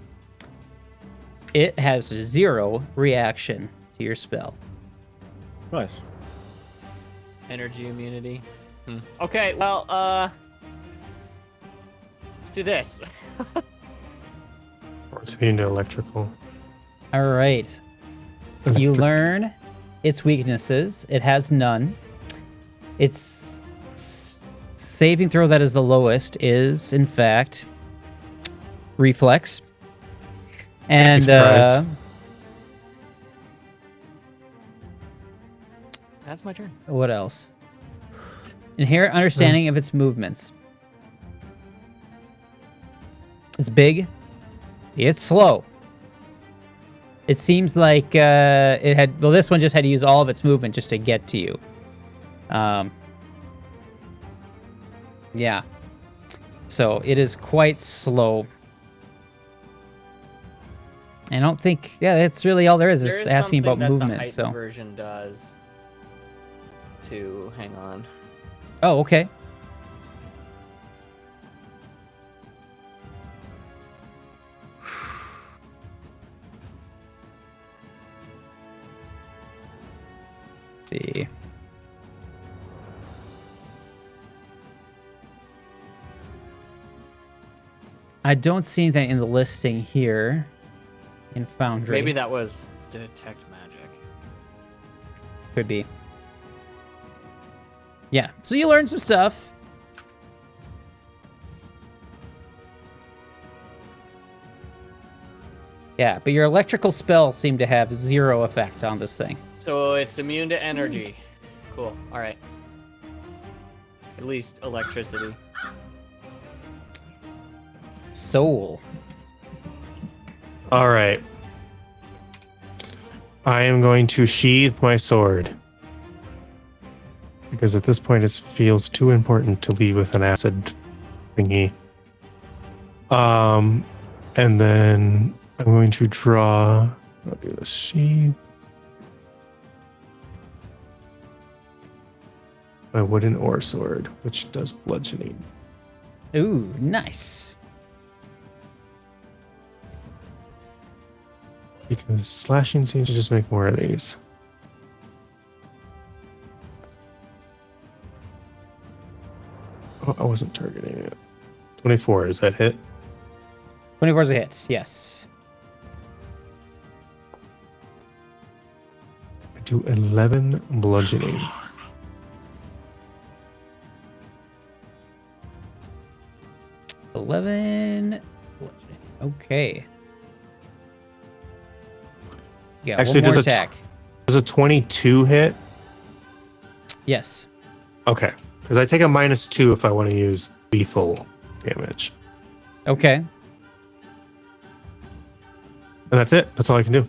It has 0 reaction to your spell. Nice. Energy immunity. Okay, well, let's do this. Or it's immune to electrical. All right. You learn its weaknesses. It has none. Its saving throw that is the lowest is, in fact, reflex. And surprised. That's my turn. what else? Inherent understanding of its movements. It's big. It's slow. It seems like it had. Well, this one just had to use all of its movement just to get to you. Yeah. So it is quite slow. I don't think. Yeah, that's really all there is. There It's is asking about something that movement. The height So. version does. To hang on. Oh, okay. Let's see. I don't see anything in the listing here in Foundry. Maybe that was detect magic. Could be. Yeah, so you learn some stuff. Yeah, but your electrical spell seemed to have 0 effect on this thing. So it's immune to energy. Cool. All right. At least electricity. Soul. All right. I am going to sheathe my sword. Because at this point it feels too important to leave with an acid thingy. And then I'm going to draw. I'll do a sheath. My wooden ore sword, which does bludgeoning. Ooh, nice. Because slashing seems to just make more of these. Oh, I wasn't targeting it. 24, is that hit? 24 is a hit, yes. I do 11 bludgeoning. Okay. Yeah, Actually, one more does a attack. Does a 22 hit? Yes. Okay. Because I take a -2 if I want to use lethal damage. Okay. And that's it. That's all I can do.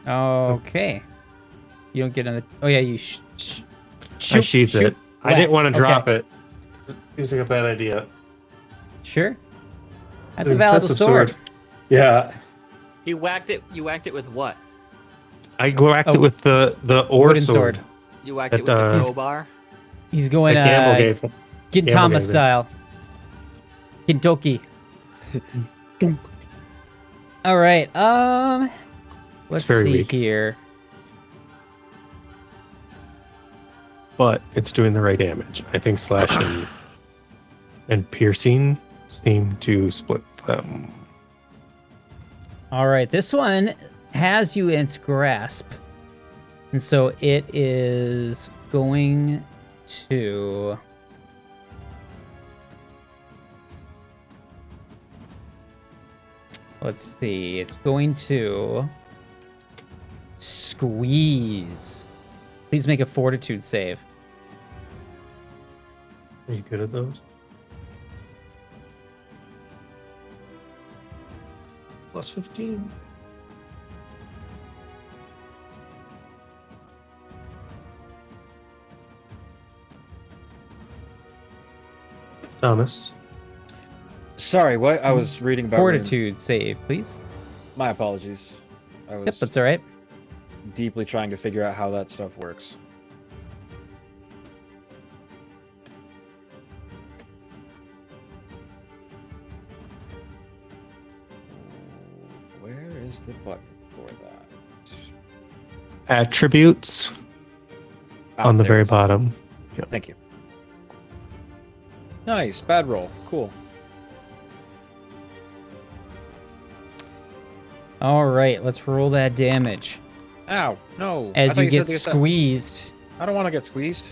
Okay. You don't get in the. Oh yeah, you. I sheathed it. I didn't want to drop Okay. it. Seems like a bad idea. Sure. That's It's a an valid expensive sword. Yeah. He whacked it. You whacked it with what? I whacked Oh. it with the ore Wooden sword. sword. You whack That it with the does- crowbar. He's going That Gamble gave. Gintama gave it. style. Kintoki. All right. Let's very see weak. here. But it's doing the right damage. I think slashing and piercing seem to split them. All right, this one has you in its grasp, and so it is going to. Let's see. It's going to squeeze. Please make a fortitude save. Are you good at those? Plus 15. Thomas. Sorry, what? I was reading about runes. Fortitude save, please. My apologies. I was Yep, that's all right. deeply trying to figure out how that stuff works. Where is the button for that? Attributes Ah, on the there very it is. bottom. Thank you. Nice, bad roll. Cool. All right, let's roll that damage. Ow, no. I As thought you get said to squeezed, I don't want to get squeezed.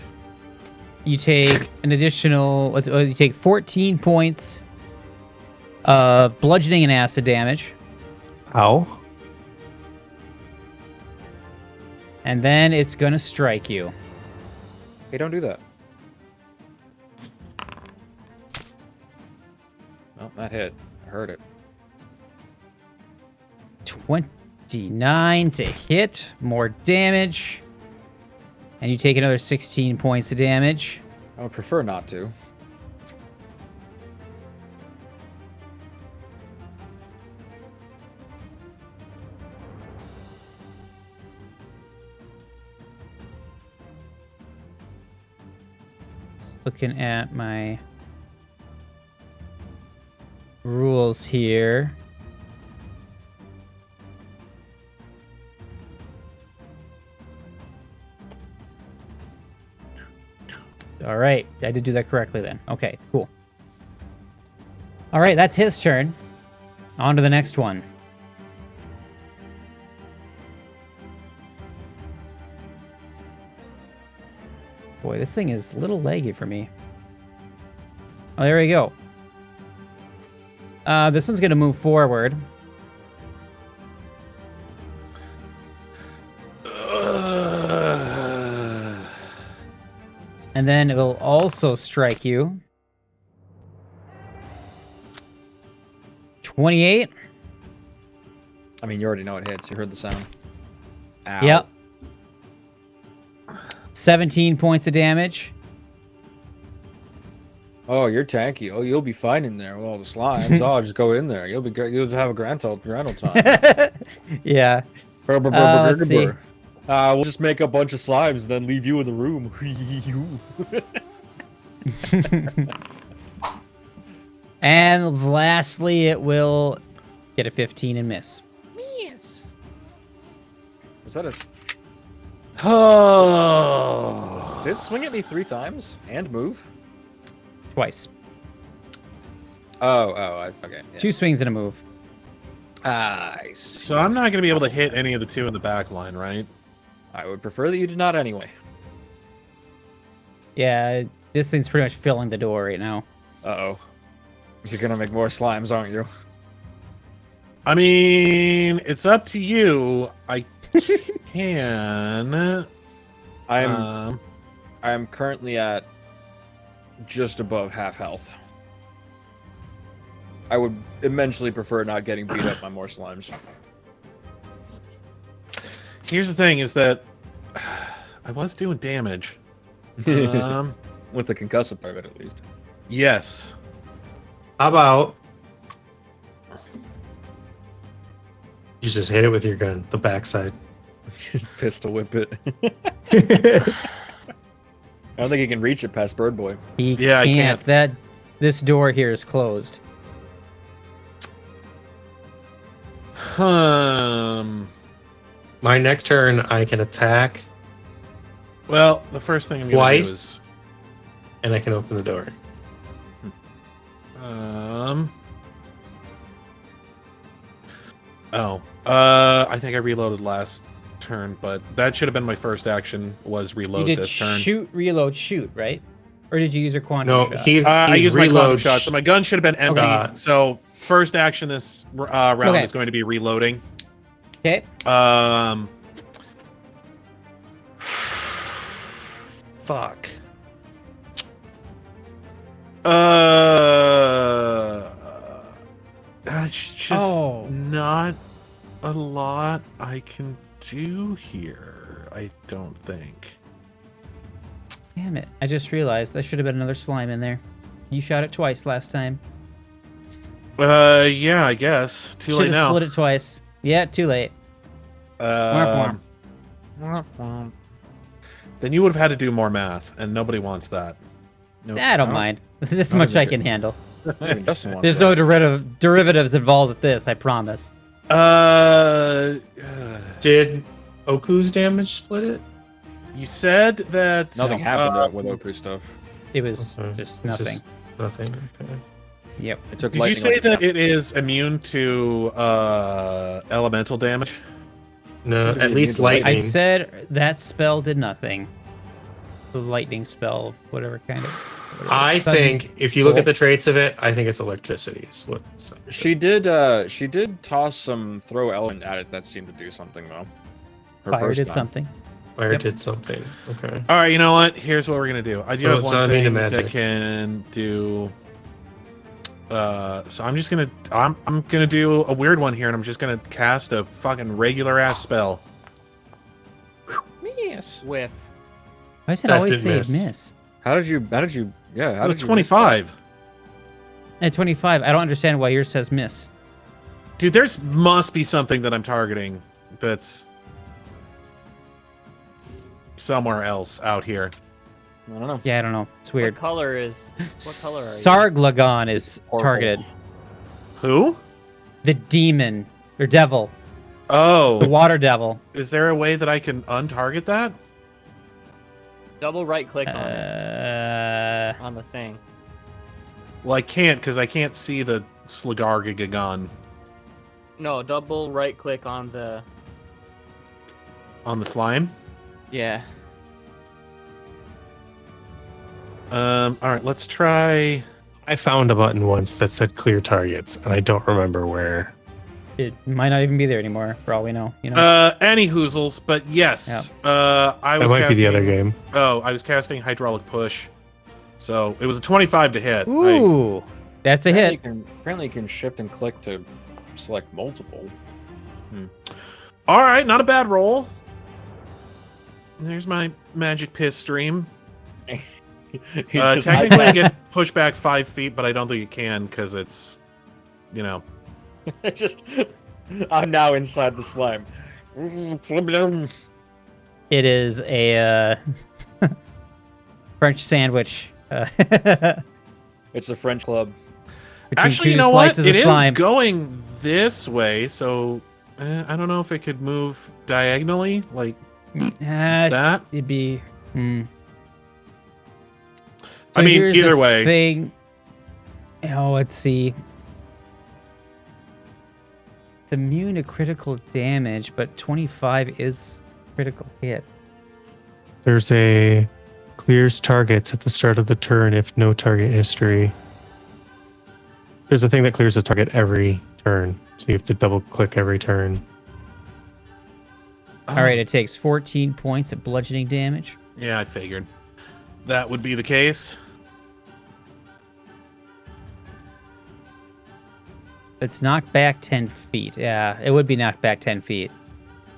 you take an additional. You take 14 points of bludgeoning and acid damage, Ow. and then it's gonna strike you. Hey, don't do that. Oh, that hit. I heard it. 29 to hit, more damage, and you take another 16 points of damage. I would prefer not to. Looking at my rules here. All right, I did do that correctly then. Okay, cool. All right, that's his turn. On to the next one. Boy, this thing is a little laggy for me. Oh, there we go. This one's going to move forward. And then it will also strike you. 28. I mean, you already know it hits. You heard the sound. Ow. Yep. 17 points of damage. Oh, you're tanky. Oh, you'll be fine in there with all the slimes. Oh, just go in there. You'll be great. You'll have a grand old time. Yeah. Let's see. We'll just make a bunch of slimes and then leave you in the room. And lastly, it will get a 15 and miss. Yes. Was that a... Oh. Did it swing at me 3 times and move? Twice. Okay. Yeah. 2 swings and a move. I see. So I'm not going to be able to hit any of the 2 in the back line, right? I would prefer that you did not anyway. Yeah, this thing's pretty much filling the door right now. Uh-oh. You're gonna make more slimes, aren't you? I mean, it's up to you. I can. I'm currently at just above half health. I would immensely prefer not getting beat up by more slimes. Here's the thing: is that I was doing damage. With the concussive part of it, at least. Yes. How about you just hit it with your gun, the backside? Just pistol whip it. I don't think he can reach it past Bird Boy. He Yeah, I can't. This door here is closed. My next turn, I can attack Well, the first thing I'm gonna twice, and I can open the door. do is, I think I reloaded last turn, but that should have been my first action. Was You reload did this turn. shoot, reload, shoot, right? Or did you use your quantum No, shot? he's I used my quantum reload. shot, so my gun should have been empty. Okay. So first action this round Okay. is going to be reloading. Okay. Fuck. That's just not a lot I can do here. I don't think. Damn it. I just realized there should have been another slime in there. You shot it twice last time. Yeah, I guess. Too Should late have now. split it twice. Yeah, too late. Womp Then you would have had to do more math, and nobody wants that. Nope. I don't mind. This Not much even I good. can handle. Not even Justin wants There's that. no derivatives involved with this, I promise. Did Oku's damage split it? You said that Nothing happened with Oku stuff. It was Okay. just It's nothing. Nothing. Okay. Yep. It took Did you lightning say like a that champ. it is immune to elemental damage? No, Should at be least immune to I lightning. said that spell did nothing. The lightning spell, whatever kind of. whatever. I Sudden- think if you look at the traits of it, I think it's electricity. Is what She did toss some throw element at it that seemed to do something though. Her Fire first did time. something. Fire Yep. did something. Okay. All right, you know what? Here's what we're gonna do. I do So have it's one not immune to thing that magic. can do. So I'm just gonna I'm gonna do a weird one here, and I'm just gonna cast a fucking regular ass spell. Yes. Whiff. Why does it That always did say miss. miss? How did you yeah, how How did you miss 25? At 25, I don't understand why yours says miss. Dude, there's must be something that I'm targeting that's somewhere else out here. that? I don't know. Yeah, I don't know. It's weird. What color is? What color are you? Sarglagon is Purple. targeted. Who? The demon or devil, the Oh, water devil. is there a way that I can untarget that? Double right click on it on the thing. Well, I can't because I can't see the Slagargigagon No, double right click on the. on the slime. Yeah. All right, let's try. I found a button once that said clear targets, and I don't remember where. It might not even be there anymore, for all we know. You know. Any hoozles, but yes. I That was might be the other casting- game. Oh, I was casting hydraulic push, so it was a 25 to hit. Ooh, that's a hit. Apparently you can shift and click to select multiple. All right, not a bad roll. There's my magic piss stream. Technically, it gets pushed back 5 feet, but I don't think it can because it's, you know. just I'm now inside the slime. It is a French sandwich. It's a French club. Between Actually, you two know what? slices It of is slime. going this way, so I don't know if it could move diagonally like that. It'd be. Hmm. I mean, here's either the way. Thing. Oh, let's see. It's immune to critical damage, but 25 is critical hit. There's a clears targets at the start of the turn if no target history. There's a thing that clears the target every turn, so you have to double click every turn. All right, it takes 14 points of bludgeoning damage. Yeah, I figured that would be the case. It's knocked back 10 feet. Yeah, it would be knocked back 10 feet,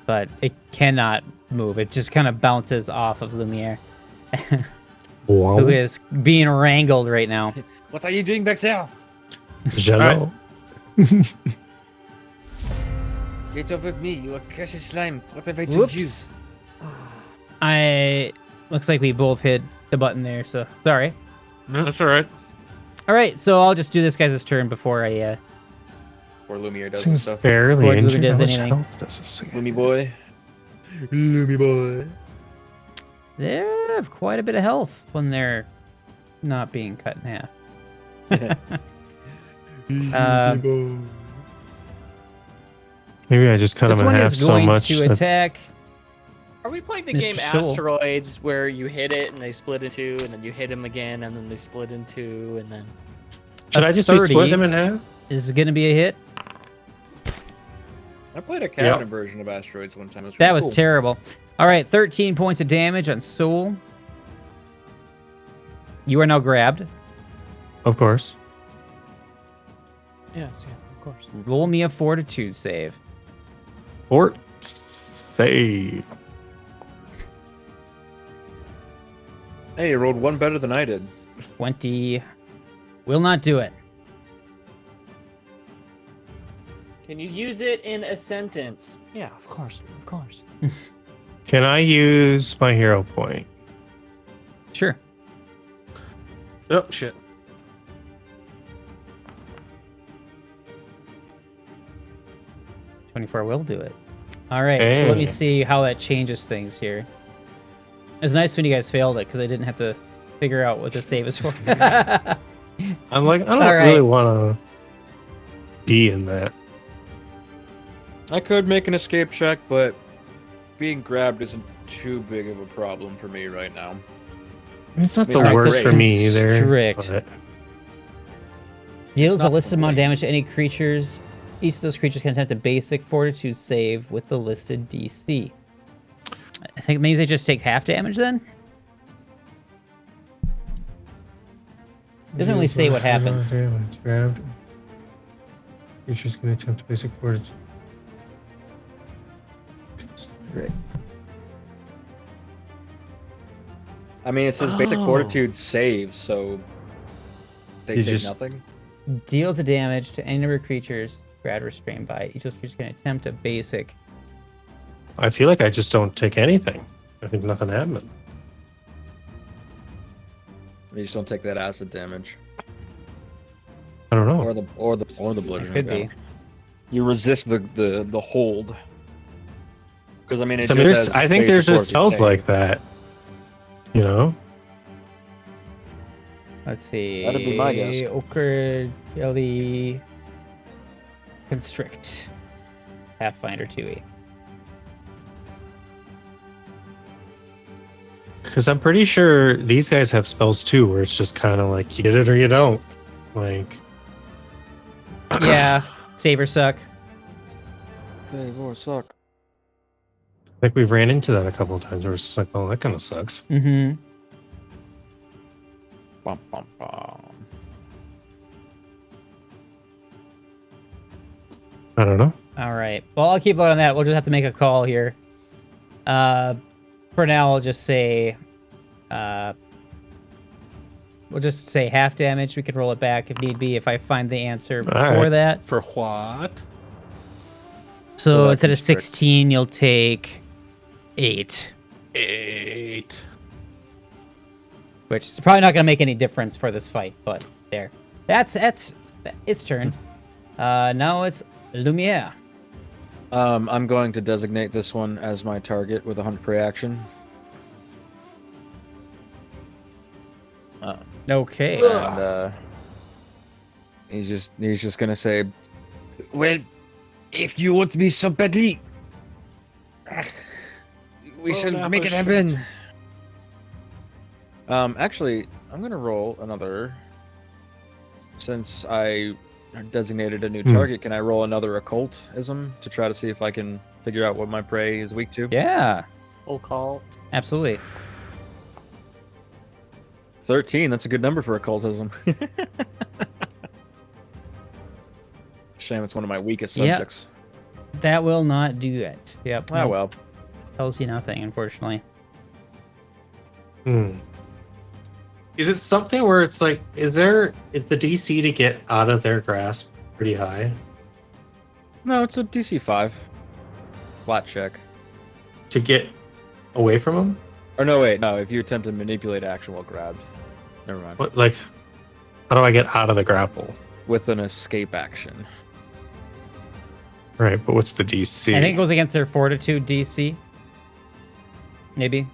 but it cannot move. It just kind of bounces off of Lumiere, Wow. who is being wrangled right now. What are you doing back there? Jello. Get off of me, you accursed slime. What have I Whoops. Looks like we both hit the button there, so sorry. No, that's all right. All right, so I'll just do this guy's turn before I Before Lumiere does Seems stuff. barely Or injured. does How much anything. health does this thing? Lumi boy. they have quite a bit of health when they're not being cut in half. Maybe I just cut This him in one half is so going much. to that- attack. Are we playing the Mr. game Soul. Asteroids where you hit it and they split in two, and then you hit them again and then they split in two, and then Should I just be 30 split them in half? is going to be a hit. I played a cabin version of Asteroids one time. It was That really was cool. terrible. All right, 13 points of damage on Soul. You are now grabbed. Of course. yes, yeah, of course. Roll me a fortitude save. Fort save. Hey, you rolled one better than I did. 20 will not do it. Can you use it in a sentence? Yeah, of course, of course. Can I use my hero point? Sure. Oh shit. $24 will do it. All right, so let me Hey. see how that changes things here. It's nice when you guys failed it because I didn't have to figure out what the save is for. I'm like, I don't All right. really want to be in that. I could make an escape check, but being grabbed isn't too big of a problem for me right now. It's not the Alright, worst so for me either. constrict. but- Deals a not listed amount of great. damage to any creatures. Each of those creatures can attempt a basic fortitude save with the listed DC. I think maybe they just take half damage then? Doesn't really say what happens. Grabbed. Creatures can attempt basic fortitude. I mean, it says basic Oh. fortitude saves, so they You take just- nothing. Deals a damage to any number of creatures grabbed or restrained by. Each of those creatures can attempt a basic. I feel like I just don't take anything. I think nothing happened. You just don't take that acid damage, I don't know. or the bludgeoning Could be. damage. You resist the hold. Because I mean, it So, just there's- has I think there's basic just spells fortitude like that. You know? Let's see. That'd be my guess. Ochre, Jelly, Constrict. Pathfinder 2e. Because I'm pretty sure these guys have spells too, where it's just kind of like you get it or you don't. Like, Yeah, save or suck. save. Hey, boy, suck. I think we've ran into that a couple of times where it's just like, oh, that kind of sucks. Mm-hmm. Bum, bum, bum. I don't know. All right. Well, I'll keep out on that. We'll just have to make a call here. For now, I'll just say, we'll just say half damage. We can roll it back if need be if I find the answer before right. that. For what? So Well, instead of Constrict. 16, you'll take 8, 8. which is probably not going to make any difference for this fight. But there, that's its turn. Now it's Lumiere. I'm going to designate this one as my target with a hunt prey action. Okay. And he's just gonna say, "Well, if you want me so badly, we Well, shall now make for it happen." Actually, I'm gonna roll another. Since I designated a new target, can I roll another occultism to try to see if I can figure out what my prey is weak to? Yeah, Full call. absolutely. 13. That's a good number for occultism. Shame it's one of my weakest Yep. subjects. That will not do it. Yep. Ah, well. Tells you nothing, unfortunately. Is it something where it's like, is the DC to get out of their grasp pretty high? No, it's a DC 5. flat check. To get away from him? Or no, wait, no. If you attempt to manipulate action while grabbed, never mind. What, like, how do I get out of the grapple? With an escape action. Right, but what's the DC? I think it goes against their fortitude DC. Maybe.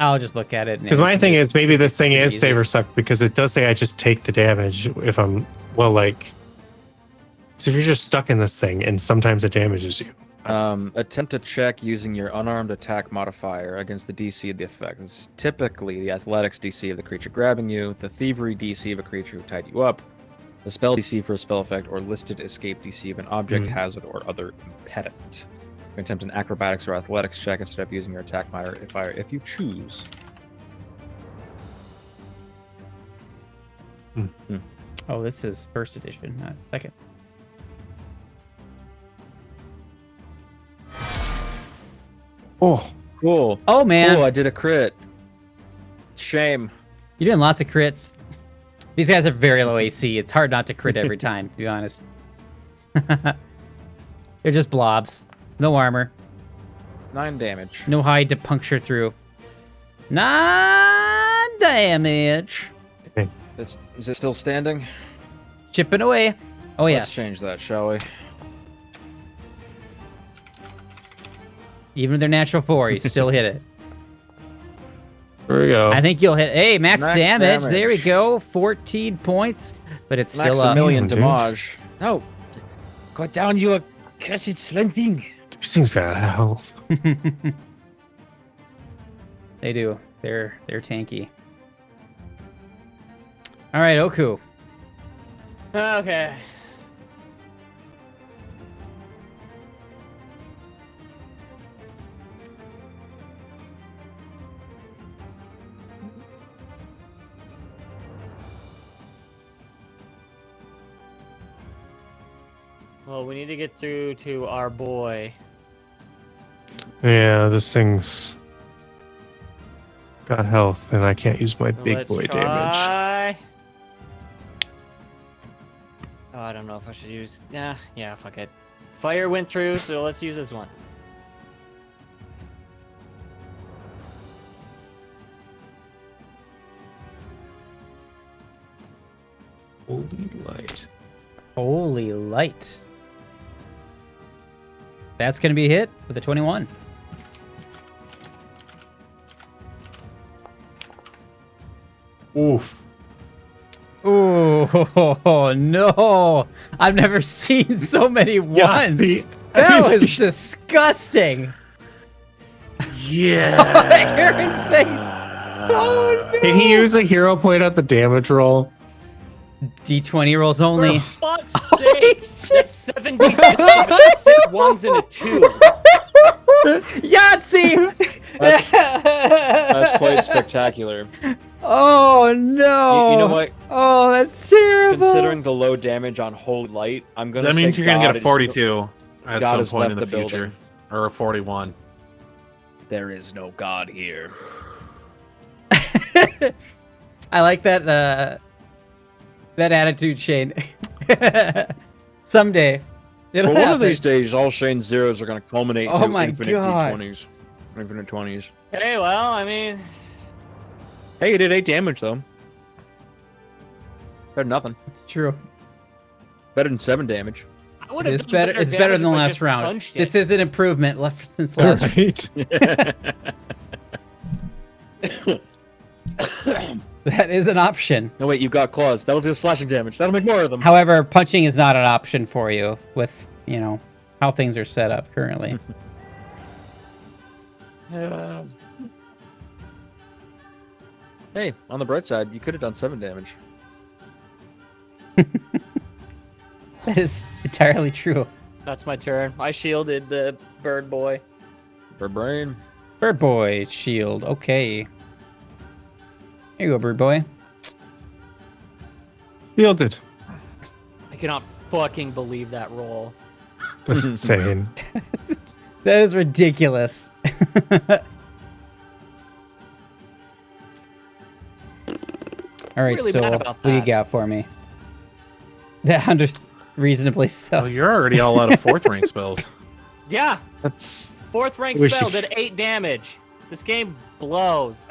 I'll just look at it. Because my thing is, maybe this thing is save or suck, because it does say I just take the damage if I'm, well, like, so if you're just stuck in this thing and sometimes it damages you. Attempt to check using your unarmed attack modifier against the DC of the effect. This is typically the athletics DC of the creature grabbing you, the thievery DC of a creature who tied you up, the spell DC for a spell effect, or listed escape DC of an object, hazard, or other impediment. You can attempt an acrobatics or athletics check instead of using your attack modifier if you choose. Oh, this is first edition, not second. Oh, Cool. Oh, man. Cool, I did a crit. Shame. You're doing lots of crits. These guys are very low AC. It's hard not to crit every time, to be honest. They're just blobs. No armor. 9 damage. No hide to puncture through. 9 damage. Is it still standing? Chipping away. Oh, Let's yes. change that, shall we? Even with their natural 4, you still hit it. there we go. I think you'll hit. Hey, max damage. There we damage. go. 14 points. But it's Max still a million dude. damage. No. Go down, you accursed slime thing. These things got health. They do. They're tanky. All right, Oku. Okay. Well, we need to get through to our boy. Yeah, this thing's got health, and I can't use my big Let's boy damage. try. Oh, I don't know if I should use. Yeah, fuck it. Fire went through, so let's use this one. Holy light. Holy light. That's going to be a hit with a 21. Oof. Oh, no. I've never seen so many ones. That was disgusting. Yeah. Aaron's face. Oh, no. Can he use a hero point at the damage roll? D20 rolls only. For fuck's sake! That's 76. That's 6 ones and a 2. Yahtzee! That's quite spectacular. Oh, no. You know what? Oh, that's terrible. Considering the low damage on Holy Light, I'm gonna. That means say you're gonna God get a is- 42 at God some has point in left the the future, building. or a 41. There is no God here. I like that attitude, Shane. Someday. It'll But one happen. of these days, all Shane's zeros are gonna culminate Oh to my infinite God. D20s. Infinite 20s. Hey, well, I mean, Hey, you did 8 damage though. Better than nothing. It's true. Better than 7 damage. I would It have is better. It's better than the last round. This is an improvement left since last. Right? That is an option. No, wait, you got claws. That'll do slashing damage. That'll make more of them. However, punching is not an option for you with, how things are set up currently. Hey, on the bright side, you could have done 7 damage. That is entirely true. That's my turn. I shielded the bird boy. For brain. Bird boy shield. Okay. Here you go, bird boy. Fielded. I cannot fucking believe that roll. That's insane. That is ridiculous. All right, Really so mad what about do you that. got for me? That reasonably so. Oh, you're already all out of 4th rank spells. Yeah, That's 4th rank We spell should- did 8 damage. This game blows.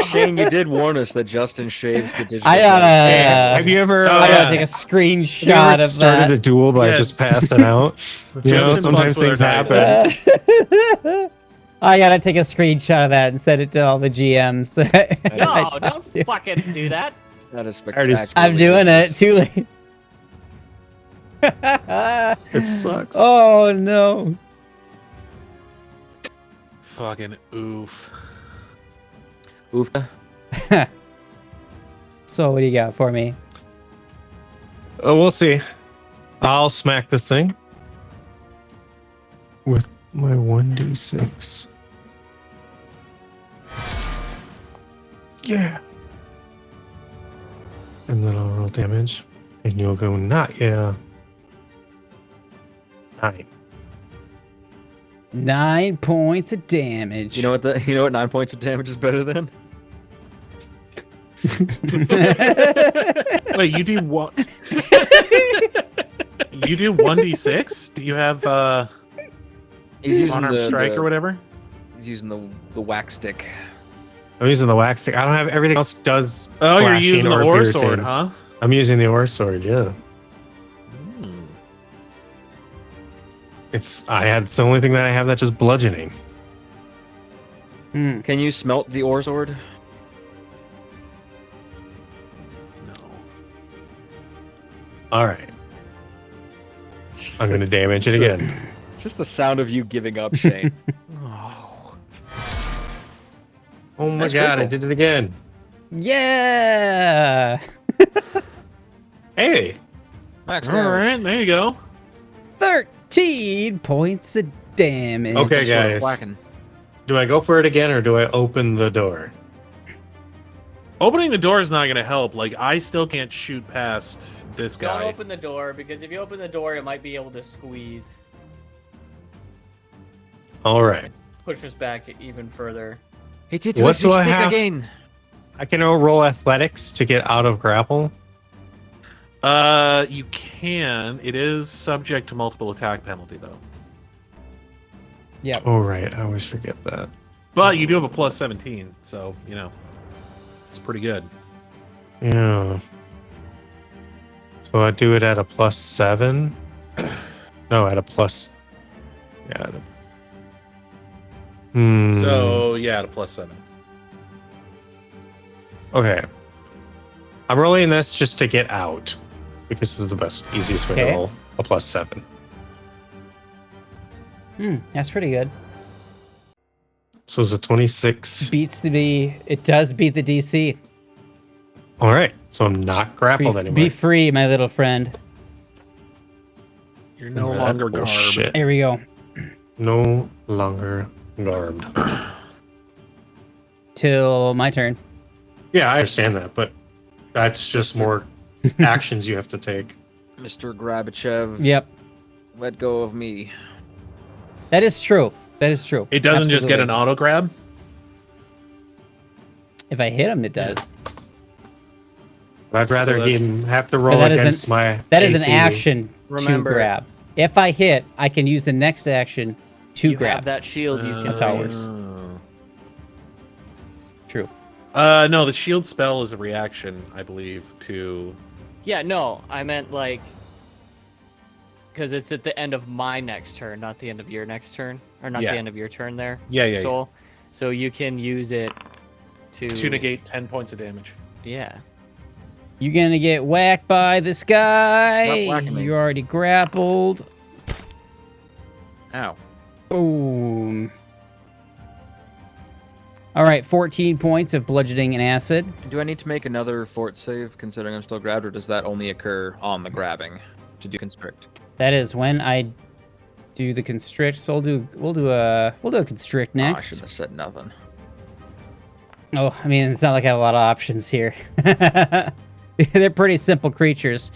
Shane, you did warn us that Justin shaves the digital. I have you ever? Oh, I yeah. gotta take a Have you screenshot ever of started that. a duel by Yeah. just passing out? You know, Justin sometimes fucks with things our dice. happen. I gotta take a screenshot of that and send it to all the GMs. No, I talked don't to. fucking do that. That is already spectacular. I'm doing it. Too late. It sucks. Oh no. Fucking oof. Oofta. So what do you got for me? Oh, we'll see. I'll smack this thing with my 1d6. Yeah. And then I'll roll damage. And you'll go, not yeah. 9. 9 points of damage. You know what? You know what? 9 points of damage is better than. Wait, you do what? You do 1d6? Do you have He's using unarmed strike the, or whatever? He's using the whack stick. I'm using the wax stick. I don't have everything else does. Oh, you're slashing using the or ore piercing. sword, huh? I'm using the ore sword, yeah. Hmm. It's the only thing that I have that's just bludgeoning. Hmm. Can you smelt the ore sword? No. Alright. I'm gonna damage it again. Just the sound of you giving up, Shane. Oh. Oh my That's god, I critical. did it again. Yeah. Hey! Max All damage. right, there you go. 13 points of damage. Okay, Sort of guys. whacking. Do I go for it again or do I open the door? Opening the door is not going to help. Like, I still can't shoot past this Don't guy. open the door, because if you open the door, it might be able to squeeze. Alright. Push us back even further. He did What do I stick have? again. I can roll athletics to get out of grapple. You can. It is subject to multiple attack penalty, though. Yep. Oh, right. I always forget that. But you do have a plus 17, so, you know, it's pretty good. Yeah. So I do it at a plus 7? No, at a plus... Yeah. At a... So, yeah, at a plus 7. Okay. I'm rolling this just to get out. Because it's the best, easiest way to Okay. roll a plus 7. That's pretty good. So it's a 26. It does beat the DC. Alright. So I'm not grappled anymore. Be free, my little friend. You're no That longer garbed. bullshit. There we go. No longer garbed. Till my turn. Yeah, I understand that, but that's just more actions you have to take. Mr. Grabachev. Yep. Let go of me. That is true. That is true. It doesn't just get an Absolutely. auto grab? If I hit him, it does. But I'd rather So that- him have to roll that is against my That is AC. an action Remember- to grab. If I hit, I can use the next action to You grab. have that shield you can That's how it works. Oh. True. No, the shield spell is a reaction, I believe, to... Yeah, no, I meant like... Because it's at the end of my next turn, not the end of your next turn. Or not Yeah. the end of your turn there, Yeah. Soul. So you can use it to... To negate 10 points of damage. Yeah. You're gonna get whacked by this guy. Stop whacking me. You already grappled. Ow. Boom. All right, 14 points of bludgeoning and acid. Do I need to make another fort save considering I'm still grabbed, or does that only occur on the grabbing to do constrict? That is when I do the constrict. So we'll do a constrict Oh, I next. shouldn't have said nothing. Oh, I mean, it's not like I have a lot of options here. They're pretty simple creatures.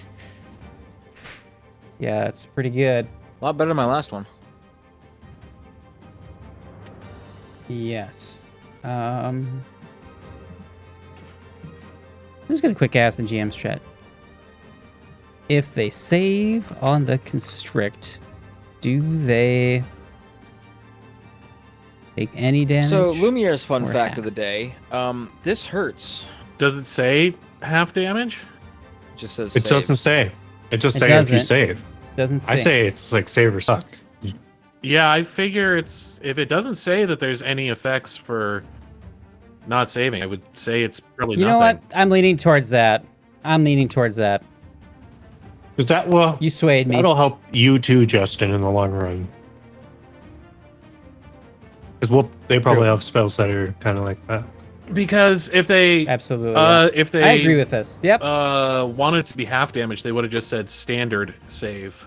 Yeah, it's pretty good. A lot better than my last one. Yes. I'm just gonna quick ask the GM's chat. if they save on the constrict, do they take any damage? So Lumiere's fun or fact half? of the day. This hurts. Does it say half damage? It just says It save. doesn't say. It just It say if you doesn't. save. Doesn't say. I say it's like save or suck. Yeah, I figure it's if it doesn't say that there's any effects for not saving, I would say it's probably You nothing. know what? I'm leaning towards that. Because that will You swayed me. that'll help you too, Justin, in the long run. Because they probably have spells that are kind of like that. Because if they Absolutely. Yeah. if they I agree with this. Yep. wanted it to be half damage, they would have just said standard save.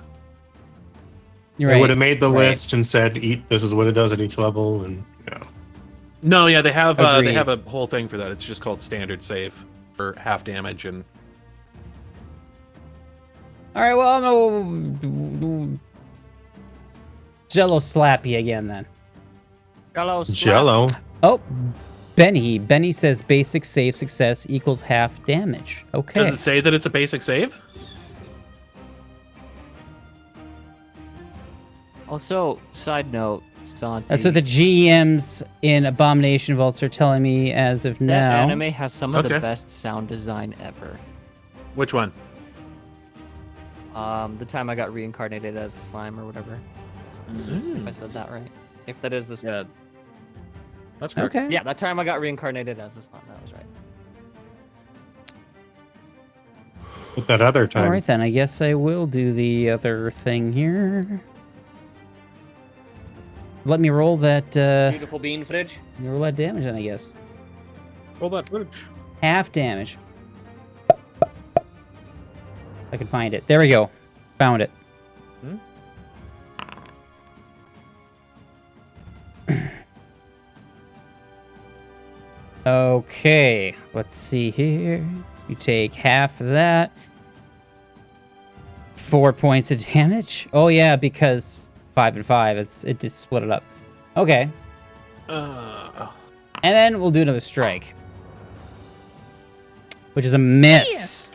You're They right. would have made the right. list and said, this is what it does at each level, and No, yeah, they have Agreed. a whole thing for that. It's just called standard save for half damage and All right. Well, I'm gonna Jello slappy again then. Jello slap. Jello. Oh, Benny. Benny says basic save success equals half damage. Okay. Does it say that it's a basic save? Also, side note, Santi. That's what the GMs in Abomination Vaults are telling me as of that now. anime has some of the Okay. best sound design ever. Which one? The time I got reincarnated as a slime or whatever. If I said that right. If that is the Yeah. That's correct. Okay. Yeah, that time I got reincarnated as a slime. That was right. But that other time. All right then. I guess I will do the other thing here. Let me roll that. Beautiful bean footage. Roll that damage then, I guess. Roll that footage. Half damage. I can find it. There we go. Found it. Okay, let's see here. You take half of that. 4 points of damage. Oh yeah, because 5 and 5. It just split it up. Okay, and then we'll do another strike, which is a miss.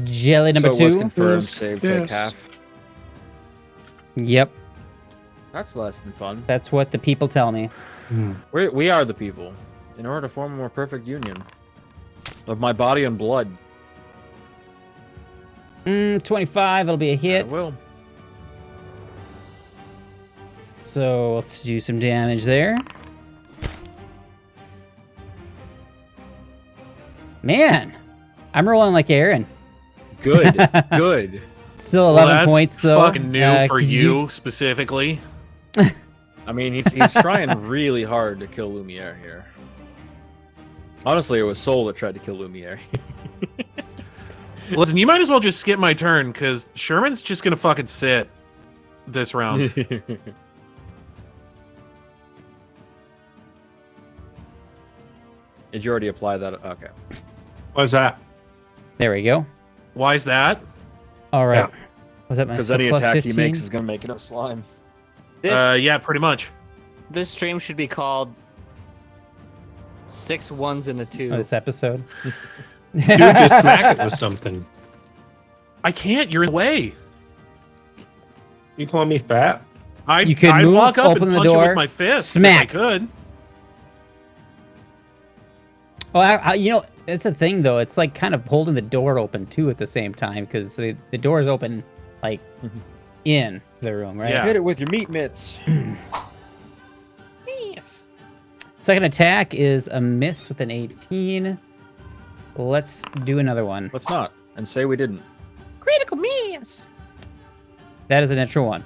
Jelly number so it was 2. confirmed. Yes, Save yes. take half. Yep, That's less than fun. that's what the people tell me. We are the people. In order to form a more perfect union of my body and blood. 25. It'll be a hit. I will. So let's do some damage there. Man, I'm rolling like Aaron. Good. Good. Still Well, 11 that's points though. fucking new for 'cause you specifically. I mean, he's trying really hard to kill Lumiere here. Honestly, it was Soul that tried to kill Lumiere. Listen, you might as well just skip my turn because Sherman's just gonna fucking sit this round. Did you already apply that? Okay. What's that? There we go. Why is that? All right. Was that my Because so any plus attack 15? he makes is going to make it a slime. This Yeah, pretty much. this stream should be called 6 1s and a 2. Oh, this episode. Dude, just smack it with something. I can't. You're in the way. You calling me fat? You could I'd move, walk up open and the punch it door, with my fist smack. if I could. Oh, you know, it's a thing though. It's like kind of holding the door open too at the same time because the door is open like in the room, right? Yeah. Hit it with your meat mitts. Yes. Second attack is a miss with an 18. Let's do another one. Let's not. And say we didn't. Critical miss. That is a natural 1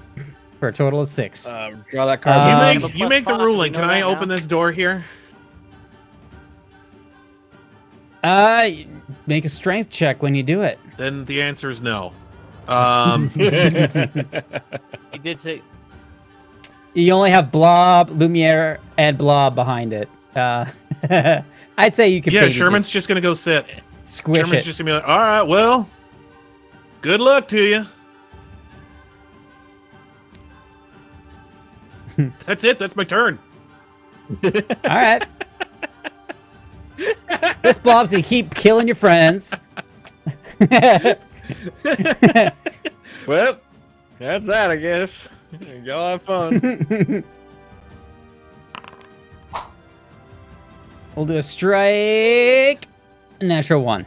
for a total of 6. Draw that card. Um, You make the +5, ruling. you Can know I that open now? this door here? Make a strength check when you do it. Then the answer is no. He did say You only have Blob, Lumiere, and Blob behind it. I'd say you could Yeah, maybe Sherman's just gonna go sit. squish Sherman's it. just gonna be like, all right, well, good luck to you. That's it. That's my turn. All right. This blob's gonna keep killing your friends. Well, that's that, I guess. Y'all have fun. We'll do a strike. Natural 1.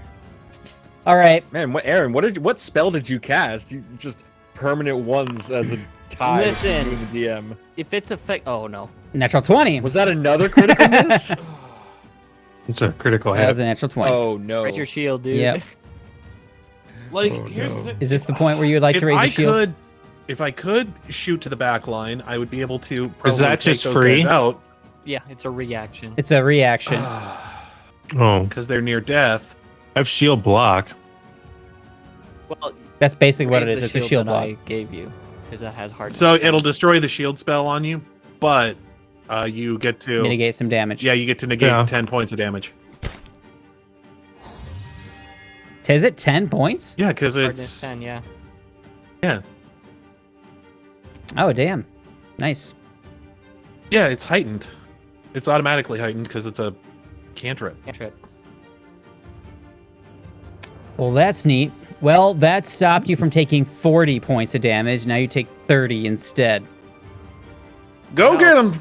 All right. Man, Aaron, what spell did you cast? You just permanent ones as a tie Listen. between the DM. If it's effect, oh no. Natural 20. Was that another critical miss? It's a critical That was hit. a natural 20. Oh no. Where's your shield, dude? Yep. Like, Oh, here's no. the Is this the point where you would like to raise a shield? If I could shoot to the back line, I would be able to. Is that probably take just those free? guys out Yeah, it's a reaction. It's a reaction. Oh, because they're near death. I have shield block. Well, That's basically what raise it is. the It's a shield that block. I gave you, because that has hard. So it'll destroy the shield spell on you, but you get to Mitigate some damage. Yeah, you get to negate Yeah. 10 points of damage. Is it 10 points? Yeah, because hardness it's 10, yeah. yeah, Oh, damn. Nice. yeah, it's heightened. It's automatically heightened because it's a cantrip. Cantrip. Well, that's neat. Well, that stopped you from taking 40 points of damage. Now you take 30 instead. Go Ouch. get him! You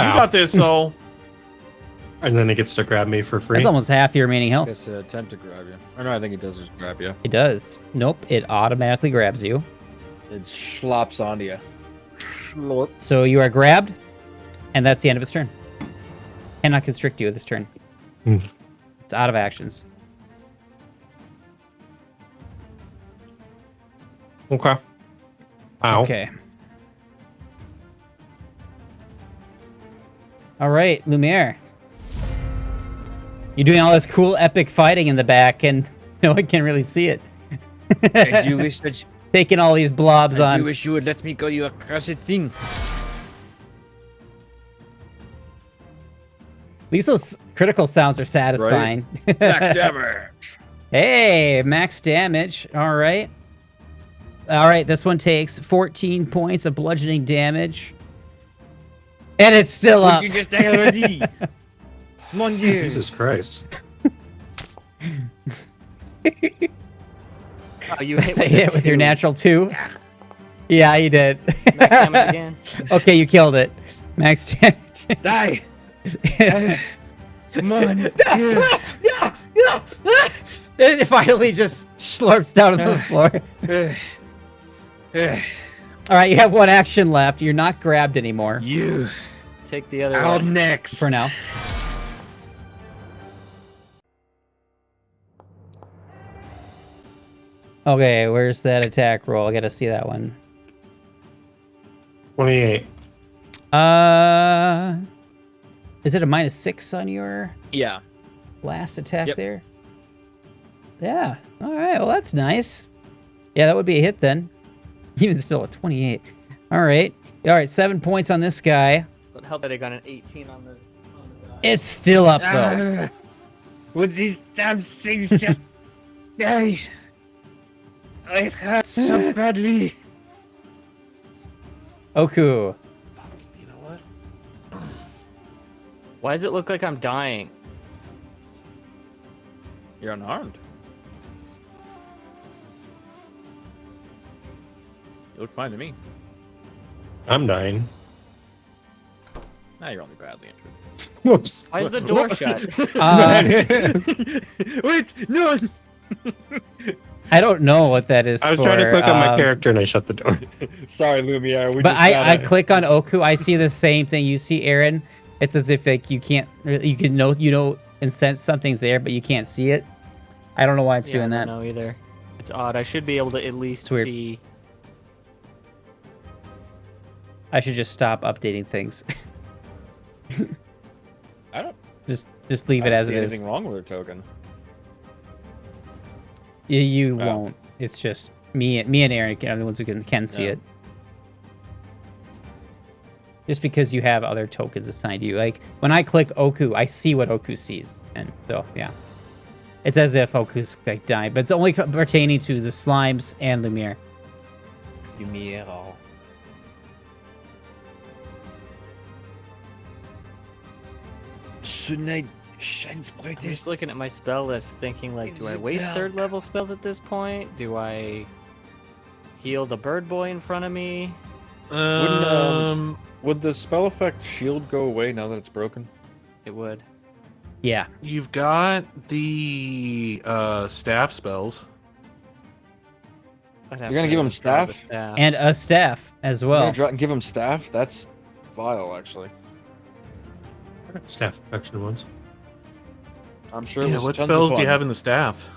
Ow. got this, Soul. And then it gets to grab me for free. That's almost half your remaining health. It's an attempt to grab you. Or no, I think it does just grab you. It does. Nope, it automatically grabs you. It slops onto you. Slurp. So you are grabbed, and that's the end of its turn. Cannot constrict you this turn. Hmm. It's out of actions. Okay. Ow. Okay. All right, Lumiere. You're doing all this cool epic fighting in the back, and no one can really see it. I do wish that Taking all these blobs I on. do wish you would let me go, you accursed thing. At least those critical sounds are satisfying. Max damage. Hey, max damage. All right. All right, this one takes 14 points of bludgeoning damage. And it's still up. You get the already. Mon Dieu. Jesus Christ. Oh, you That's a with hit a with your 2. natural 2. Yeah, you did. Max damage again. Okay, you killed it. Max damage. Die. Come on. It finally just slurps down to the floor. All right, you have one action left. You're not grabbed anymore You. Take the other Out one. next. for now. Okay, where's that attack roll? I gotta see that one. 28. Is it a -6 on your Yeah. last attack Yep. there? Yeah. All right. Well, that's nice. Yeah, that would be a hit then. Even still a 28. All right. All right. 7 points on this guy. But help that I got an 18 on the die. It's still up though. Would these damn things just die? It hurts so badly. Oku. You know what? Why does it look like I'm dying? You're unarmed. You look fine to me. I'm dying. Now you're only badly injured. Whoops. Why is the door shut? Wait, no. I don't know what that is I was for. trying to click on my character and I shut the door. Sorry, Lumiere. We But just I gotta... click on Oku. I see the same thing you see, Aaron. It's as if like you can't. You can know and sense something's there, but you can't see it. I don't know why it's doing I that. don't know either. It's odd. I should be able to at least It's weird. see. I should just stop updating things. I don't just leave I it don't as see it is. anything wrong with her token. You Oh. won't. It's just me and Aaron are the ones who can see Yeah. it. Just because you have other tokens assigned to you. Like when I click Oku, I see what Oku sees, and so yeah, it's as if Oku's like dying, but it's only pertaining to the slimes and Lumiere. Lumiere. I'm just looking at my spell list, thinking like, do I waste third level spells at this point? Do I heal the bird boy in front of me? Would the spell effect shield go away now that it's broken? It would. Yeah. You've got the staff spells. I'd You're have gonna to give him draw the staff? And a staff as well. Give him staff? That's vile, actually. I got staff protection ones. I'm sure. it Yeah, was what tons of spells do you fun. have in the staff?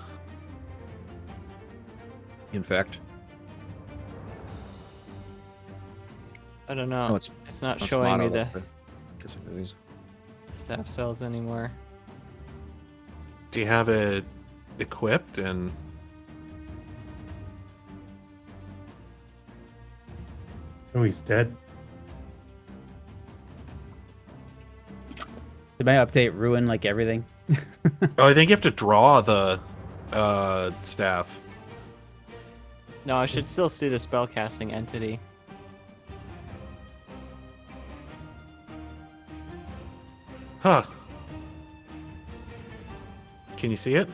In fact, I don't know. no, it's not that's showing me motto, the that's guess it is. staff cells anymore. Do you have it equipped and? Oh, he's dead. Did my update ruin like everything? Oh, I think you have to draw the staff. No, I should still see the spellcasting entity. Huh. Can you see it?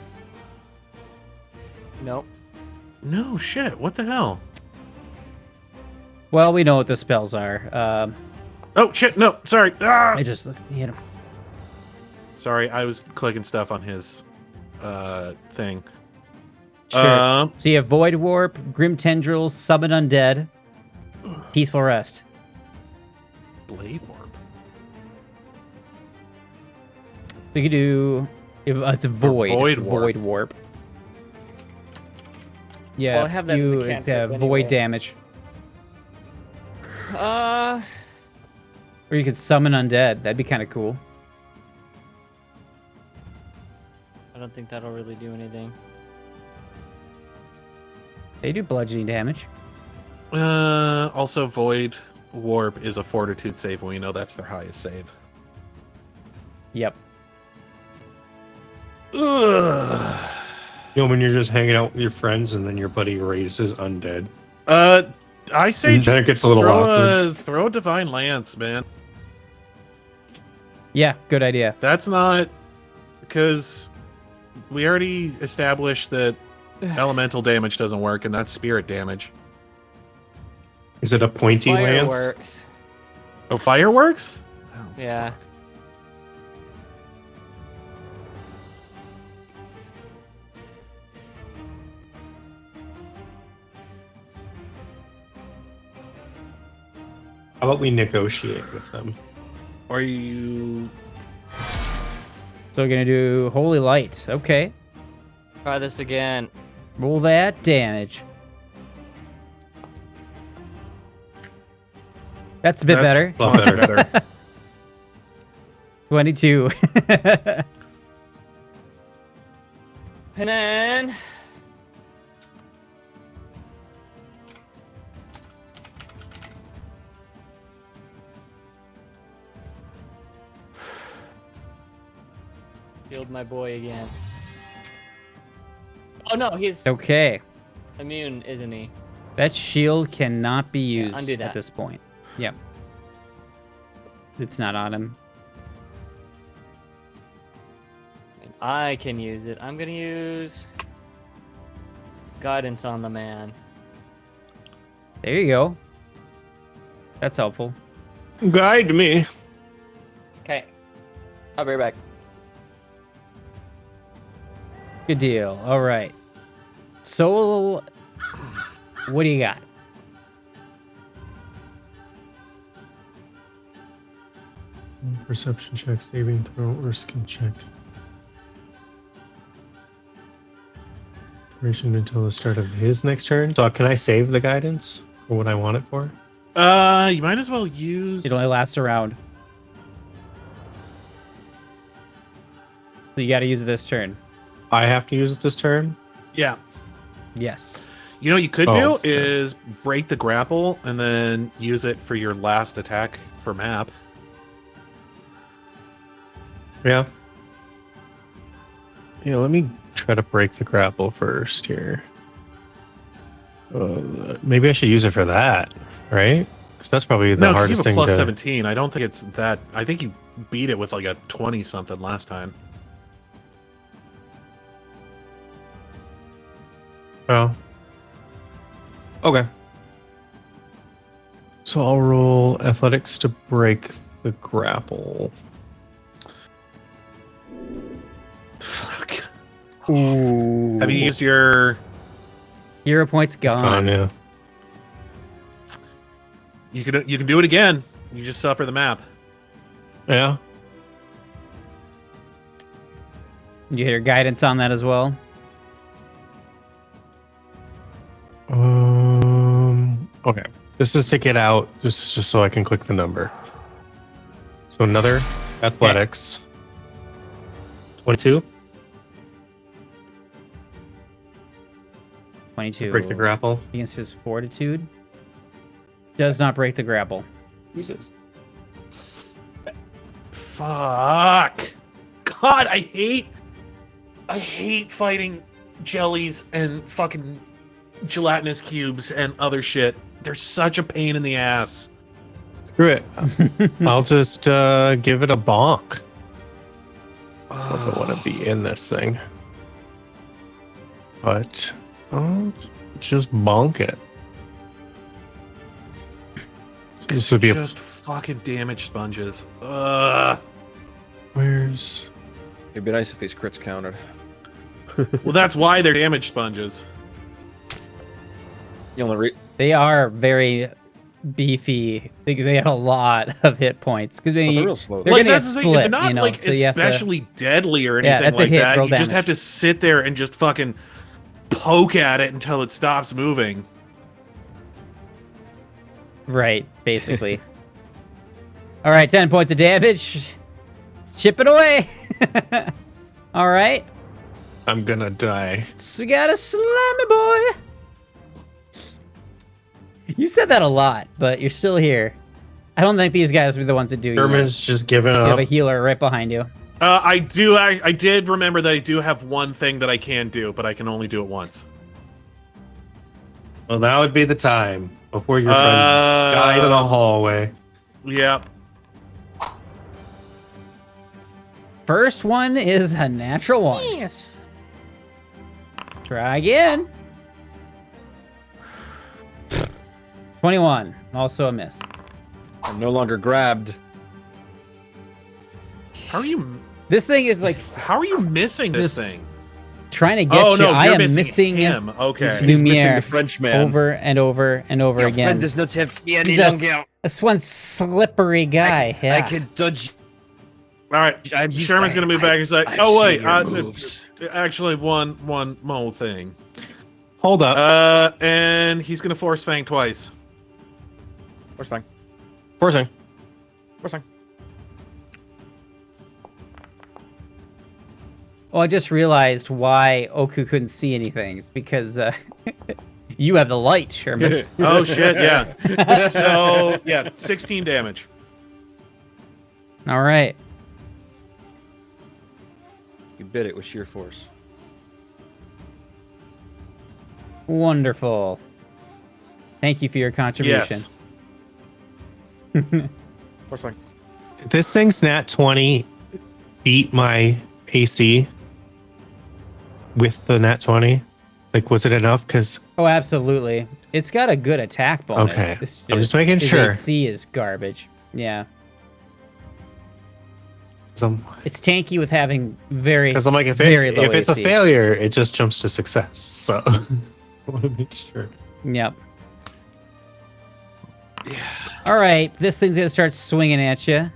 Nope. No shit. What the hell? Well, we know what the spells are. Oh shit! No, sorry. Ah! I just hit him. Sorry, I was clicking stuff on his thing. Sure. So you have Void Warp, Grim Tendrils, Summon Undead, Peaceful Rest. Blade Warp. So you could do. It's Void. Void Warp. Void Warp. Yeah, Well, I have that as a it's cantrip void anyway. damage. Uh, Or you could summon undead. That'd be kind of cool. I don't think that'll really do anything. They do bludgeoning damage. Also, Void Warp is a Fortitude save, and we know that's their highest save. Yep. Ugh. You know, when you're just hanging out with your friends and then your buddy raises undead. I say Then just it gets a little awkward. throw a Divine Lance, man. Yeah, good idea. That's not because we already established that elemental damage doesn't work, and that's spirit damage. Is it a pointy lance? Fireworks. Oh, fireworks? Yeah. How about we negotiate with them? Are you? So we're gonna do Holy Light. Okay. Try this again. Roll that damage. That's a bit better. A lot better. 22. And then healed my boy again. Oh no, he's Okay. immune, isn't he? That shield cannot be Yeah, used undo at that. this point. Yep. It's not on him. And I can use it. I'm gonna use guidance on the man. There you go. That's helpful. Guide me. Okay. I'll be right back. Good deal. All right. Soul. What do you got? Perception check, saving throw, or skill check. Duration until the start of his next turn. So can I save the guidance for what I want it for? You might as well use. It only lasts a round. So you got to use it this turn. I have to use it this turn. Yeah. Yes. You know what you could Oh, do okay. is break the grapple and then use it for your last attack for map. Yeah. Yeah, let me try to break the grapple first here. Maybe I should use it for that, right? Because that's probably the No, because hardest you have a thing plus to... 17. I don't think it's that. I think you beat it with like a 20 something last time. Oh. Okay. So I'll roll athletics to break the grapple. Fuck. Ooh. Have you used your? Hero points It's gone. fine, yeah. You can do it again. You just suffer the map. Yeah. Did you hit your guidance on that as well? Okay. This is to get out. This is just so I can click the number. So another athletics. 22. 22. Break the grapple. Against his fortitude. Does not break the grapple. Jesus. Fuck. God, I hate fighting jellies and fucking gelatinous cubes and other shit. They're such a pain in the ass. Screw it. I'll just give it a bonk. Doesn't want to be in this thing. But I'll just bonk it. This would be just fucking damage sponges. Where's... It'd be nice if these crits counted. Well, that's why they're damage sponges. You only They are very beefy. They had a lot of hit points because they're real slow. they're Like, gonna that's get the thing, is split, they're not you know, like so you have to- especially deadly or Yeah, anything that's a like hit, that. roll You just damage. have to sit there and just fucking poke at it until it stops moving. Right, basically. All right, 10 points of damage. Let's chip it away. All right. I'm gonna die. So we got a slimy boy. You said that a lot, but you're still here. I don't think these guys were the ones that do you. Sherman's just giving You have up. a healer right behind you. I did remember that I do have one thing that I can do, but I can only do it once. Well, that would be the time before your friend dies in a hallway. Yeah. First one is a natural one. Yes. Try again. 21, also a miss. I'm no longer grabbed. How are you? This thing is like How are you missing this This- thing? trying to get Oh you. no, I you're am missing him. Okay. He's missing Lumiere the French man. over and over and over Your again. friend does not have me any He's a longer. This one slippery guy. I Yeah. can dodge. All right. I'm used Sherman's to- gonna move back. He's like, I've oh seen wait, your moves. actually, one more thing. Hold up. And he's gonna force fang twice. Where's fine? Forcing. Where's fine? Well, I just realized why Oku couldn't see anything. It's because you have the light, Sherman. Oh shit, yeah. So yeah, 16 damage. All right. You bit it with sheer force. Wonderful. Thank you for your contribution. Yes. Where's fine? This thing's nat 20 beat my AC with the nat 20. Like, was it enough? Because Oh, absolutely. It's got a good attack bonus. Okay. It's I'm just making his sure. AC is garbage. Yeah. I'm It's tanky with having very, like, if very low it's a AC. failure, it just jumps to success. So I want to make sure. Yep. All right. This thing's going to start swinging at you.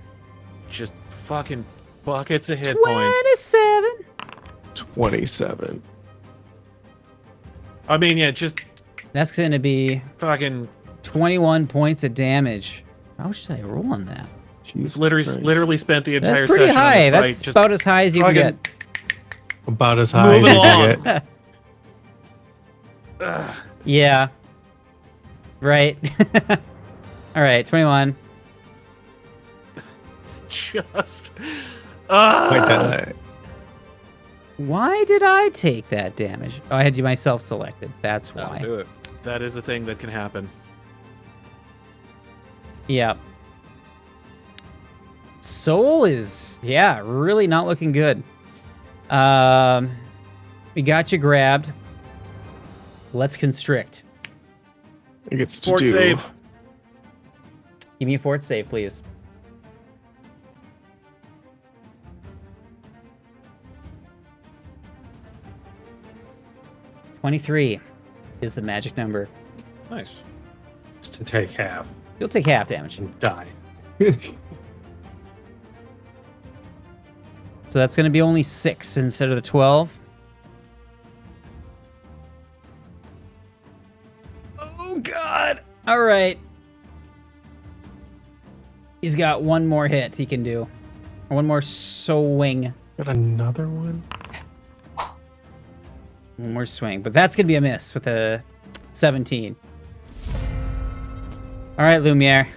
Just fucking buckets of hit points. 27. 27. I mean, yeah, just That's going to be fucking 21 points of damage. How much did I roll on that? Jesus literally Christ. spent the entire That's pretty session on high. this fight. That's Just about as high as you can fucking- get. About as high as Move you along. can get. Yeah. Right. All right, 21. It's just. Wait, that, Why did I take that damage? Oh, I had myself selected. That's That'll why. do it. That is a thing that can happen. Yep. Soul is, yeah, really not looking good. We got you grabbed. Let's constrict. It gets to Fort do. save. Give me a fort save, please. $23 is the magic number. Nice. To take half You'll take half damage. and die. So that's going to be only 6 instead of the 12. Oh, God. All right. He's got one more hit he can do. One more swing. Got another one. One more swing. But that's going to be a miss with a 17. All right, Lumiere.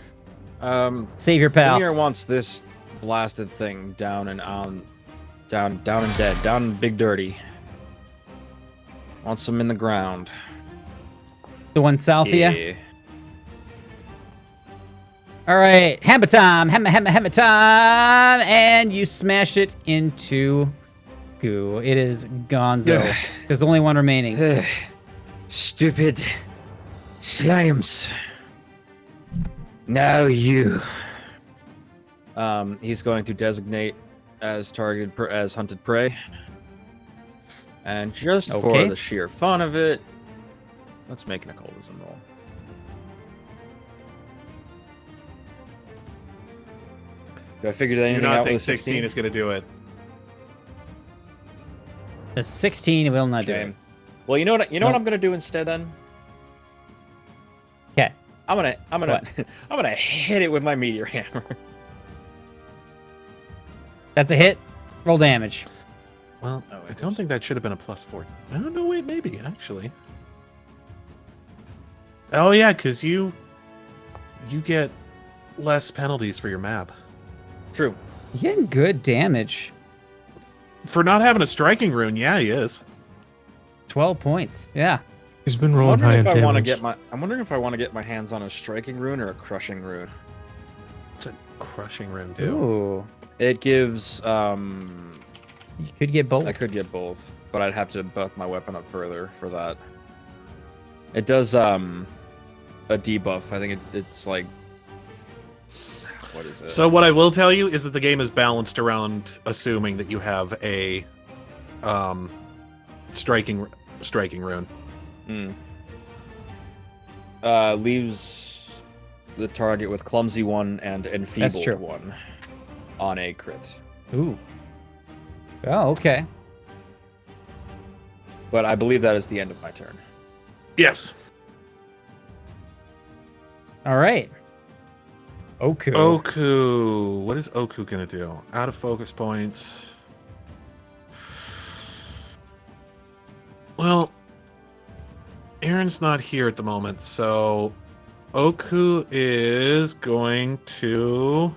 Save your pal. Lumiere wants this blasted thing down and down and dead, down and big dirty. Wants him in the ground. The one south of you? Yeah. All right, hammer time, hammer time, and you smash it into goo. It is gonzo. There's only one remaining. Stupid slimes. Now you. He's going to designate as targeted as hunted prey, and just Okay. for the sheer fun of it, let's make an occultism roll. Do I figure that Do anything not out think with 16 is going to do it. The 16 will not do Okay. it. Well, you know what? You know No. what I'm gonna do instead then. Okay. I'm gonna What? I'm gonna hit it with my meteor hammer. That's a hit. Roll damage. Well, Oh, I it don't is. think that should have been a +4. I don't know. Wait, maybe actually. Oh yeah, because you get less penalties for your map True. You're getting good damage. for not having a striking rune. Yeah, he is. 12 points. Yeah. He's been I'm rolling high wondering on if I want to damage. get my. I'm wondering if I want to get my hands on a striking rune or a crushing rune. It's a crushing rune, dude. Ooh. It gives. You could get both. I could get both, but I'd have to buff my weapon up further for that. It does a debuff. I think it's like. What is it? So what I will tell you is that the game is balanced around assuming that you have a striking rune. Leaves the target with clumsy 1 and enfeebled true. 1 on a crit. Ooh. Oh, okay. But I believe that is the end of my turn. Yes. All right. Oku. Oku. What is Oku gonna do? Out of focus points. Well, Aaron's not here at the moment, so Oku is going to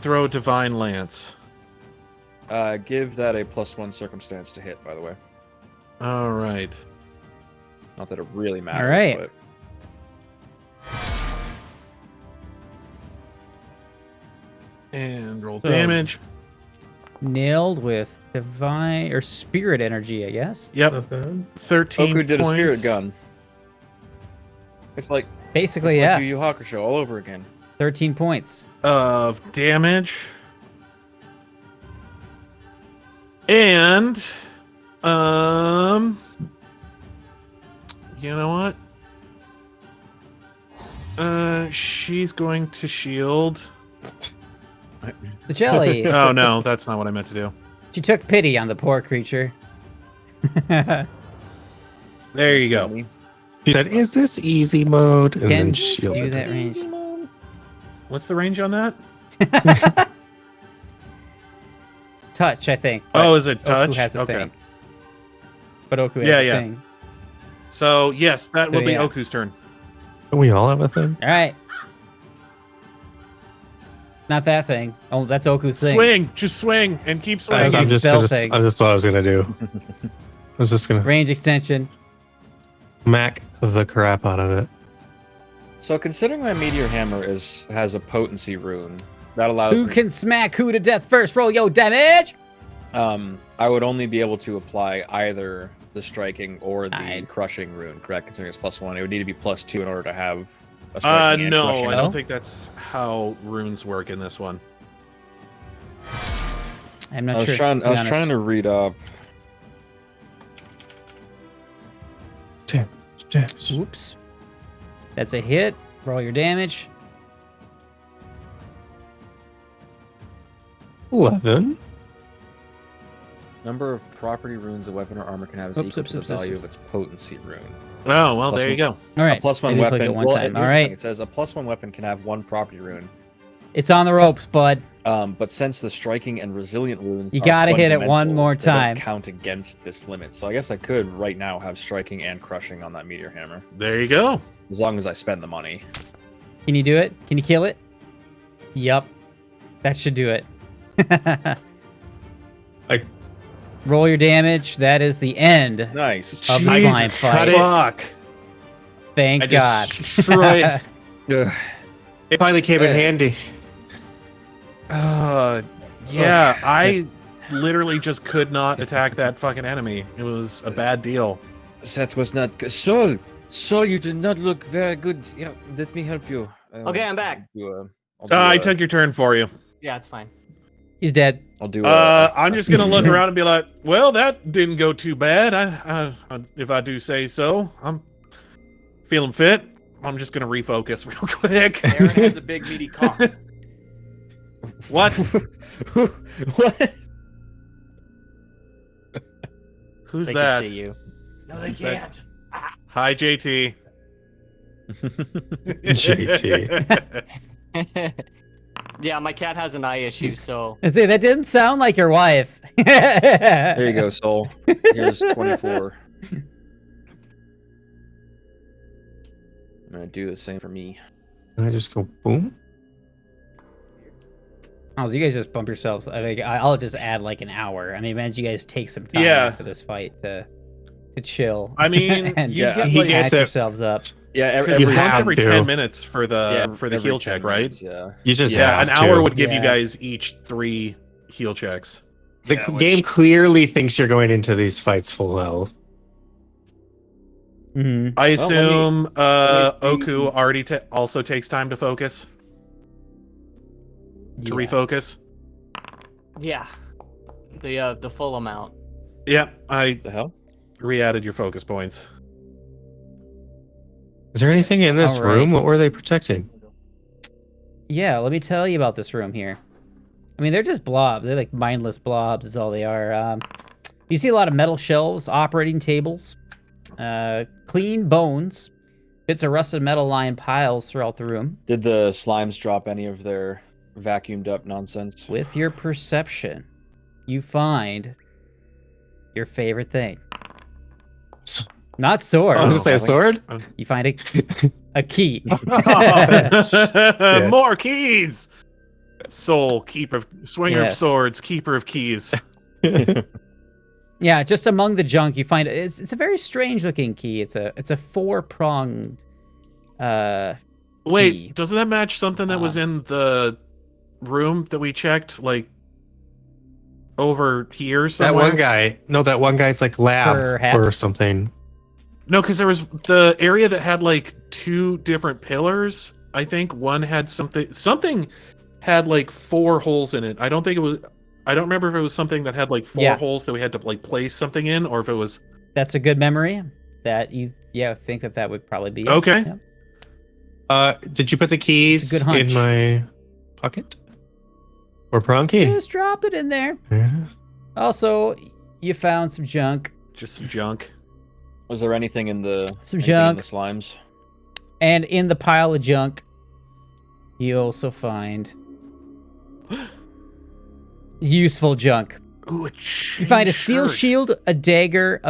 throw Divine Lance. Give that a +1 circumstance to hit, by the way. All right. Not that it really matters. All right. But... And roll So- damage. Nailed with divine or spirit energy, I guess. Yep. Not bad. 13 Oku did a spirit points. gun. It's like Basically, it's yeah. like Yu Yu Hakusho all over again. 13 points. Of damage. And you know what? She's going to shield. The jelly. Oh no, that's not what I meant to do. She took pity on the poor creature. There you go. She said, "Is this easy mode?" And Can then do shielded. that range. What's the range on that? Touch, I think. Oh, is it Oku touch? has a Okay. thing. But Oku has Yeah, a yeah. thing. So yes, that will So, be yeah. Oku's turn. Don't we all have a thing? All right. Not that thing. Oh, that's Oku's thing. Swing, just swing and keep swinging. Okay. spell thing. That's what I was gonna do. I was just gonna Range extension. smack the crap out of it. So considering my meteor hammer has a potency rune, that allows Who me, can smack who to death first? Roll yo damage. I would only be able to apply either the striking or the I'd- crushing rune, correct? Considering it's +1, it would need to be +2 in order to have a striking and No, crushing. I No? don't think that's how runes work in this one. I'm not I was sure. trying. to I be was honest. trying to read up. Damage. Oops. That's a hit. Roll your damage. 11. Number of property runes a weapon or armor can have is Oops, equal oops, to the oops, oops, value oops. of its potency rune. Oh, well, Plus there you one. go. All right. A +1 I did click weapon. it one well, time. here's All the thing, right. it says a +1 weapon can have 1 property rune. It's on the ropes, bud. But since the striking and resilient runes, You are gotta hit it one fundamental, more they don't time. count against this limit. So I guess I could right now have striking and crushing on that meteor hammer, There you go. as long as I spend the money. Can you do it? Can you kill it? Yup. That should do it. I- Roll your damage. That is the end. Nice. Of the Jesus, slime cut fight. it. Fuck. Thank I God. just destroyed. Ugh. It finally came in handy. Yeah, I literally just could not attack that fucking enemy. It was a bad deal. That was not good. Sol, you did not look very good. Yeah, let me help you. Okay, I'm back. I took your turn for you. Yeah, it's fine. He's dead. I'll do. I'm just gonna look around and be like, well, that didn't go too bad. If I do say so. I'm feeling fit. I'm just gonna refocus real quick. Aaron has a big meaty cock. What? What? Who's They that? can see you. No, they Is that- can't. Hi, JT. JT. Yeah, my cat has an eye issue, so I say, that didn't sound like your wife. There you go, Sol. Here's 24. I'm gonna do the same for me. Can I just go boom? Oh, so you guys just bump yourselves. I mean, I'll just add like an hour. I mean, man, you guys take some time Yeah. for this fight to chill. I mean, and you yeah, get he like gets patch it. yourselves up. Yeah, once have every to. 10 minutes for the every heal 10 check, right? minutes, yeah. You just Yeah, have an hour to. would give you Yeah. guys each 3 heal checks. The Yeah, which- game clearly thinks you're going into these fights full health. Hmm. I let me- assume let me see. Oku already also takes time to focus, to refocus. yeah. The full amount. Yeah, I The hell? re-added your focus points. Is there anything in this All right. room? What were they protecting? Yeah, let me tell you about this room here. I mean, they're just blobs. They're like mindless blobs is all they are. You see a lot of metal shelves, operating tables, clean bones, bits of rusted metal line piles throughout the room. Did the slimes drop any of their vacuumed up nonsense? With your perception, you find your favorite thing. Not sword. I was gonna say a sword. You find a key. More keys. Soul, keeper, swinger of Yes. swords, keeper of keys. Yeah, just among the junk, you find it's a very strange looking key. It's a 4-pronged. Wait, Key. doesn't that match something that was in the room that we checked, like over here That somewhere? one guy. No, that one guy's like lab or Perhaps. something. No, because there was the area that had like 2 different pillars. I think one had something had like 4 holes in it. I don't remember if it was something that had like 4 Yeah. holes that we had to like place something in, or if it was That's a good memory. That you think that would probably be it. Okay. Yeah. Did you put the keys Good hunch. in my pocket? Or prong key? Just drop it in there. There it is. Also, you found some junk. just some junk. Was there anything in the Some anything in junk. the slimes? And in the pile of junk, you also find useful junk. Ooh, a You find a steel shirt. shield, a dagger,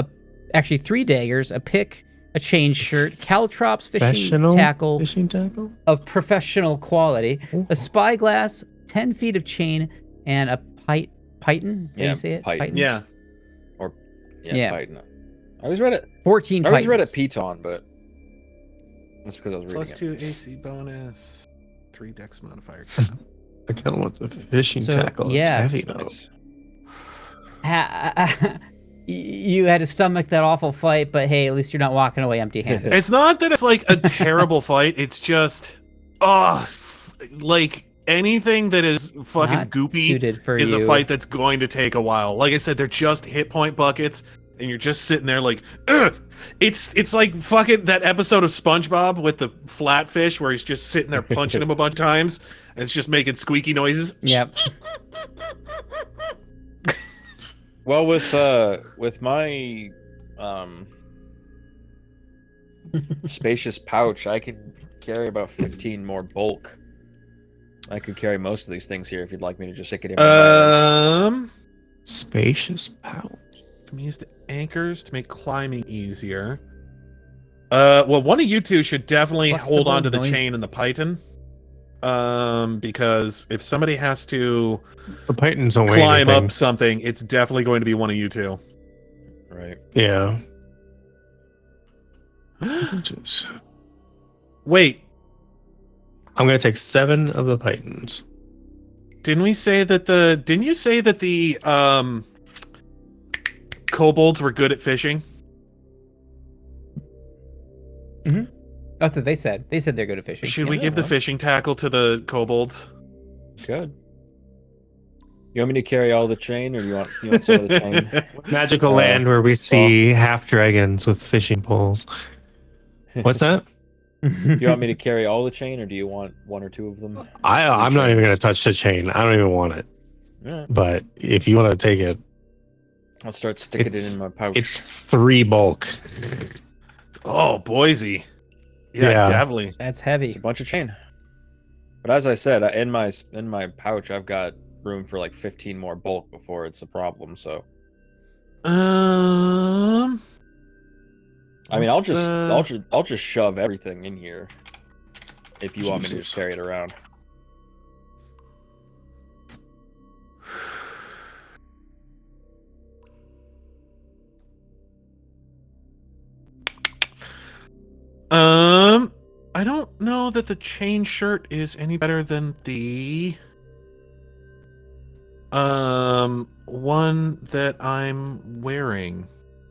actually 3 daggers, a pick, a chain shirt, caltrops fishing Professional tackle fishing tackle? of professional quality, Ooh. a spyglass, 10 feet of chain, and a python. How do you say it? python. Yeah. Yeah. Python. I always read it. 14 I always read it pythons. Piton, but that's because I was reading Plus it. 2 AC bonus, 3 dex modifier. I kind of want the fishing So, tackle. yeah. It's heavy though. Nice. you had to stomach that awful fight, but hey, at least you're not walking away empty-handed. It's not that it's like a terrible fight. It's just, like anything that is fucking Not goopy suited for is you. a fight that's going to take a while. Like I said, they're just hit point buckets, and you're just sitting there like, ugh! It's like fucking that episode of SpongeBob with the flatfish where he's just sitting there punching him a bunch of times, and it's just making squeaky noises. Yep. Well, with my spacious pouch, I can carry about 15 more bulk. I could carry most of these things here if you'd like me to just stick it in my bag. Spacious pouch. Can we use the anchors to make climbing easier? Well, one of you two should definitely hold on to the chain and the python. Because if somebody has to The pythons don't weigh climb anything. up something, it's definitely going to be one of you two. Right. Yeah. Wait, I'm gonna take 7 of the pythons. didn't you say that the kobolds were good at fishing? That's what they said. They said they're good at fishing. Should we Yeah, give the well. fishing tackle to the kobolds? Good. You want me to carry all the chain, or do you want some of the chain? Magical land where we see half dragons with fishing poles. What's that? Do you want me to carry all the chain, or do you want 1 or 2 of them? I'm not even gonna touch the chain. I don't even want it. Yeah. But if you want to take it, I'll start sticking it It's- in my pouch. it's 3 bulk. Oh, Boise. Yeah, Yeah. definitely. That's It's heavy. a bunch of chain. But as I said, in my pouch, I've got room for like 15 more bulk before it's a problem. So I mean, I'll just shove everything in here if you want me to just carry it around. I don't know that the chain shirt is any better than the one that I'm wearing,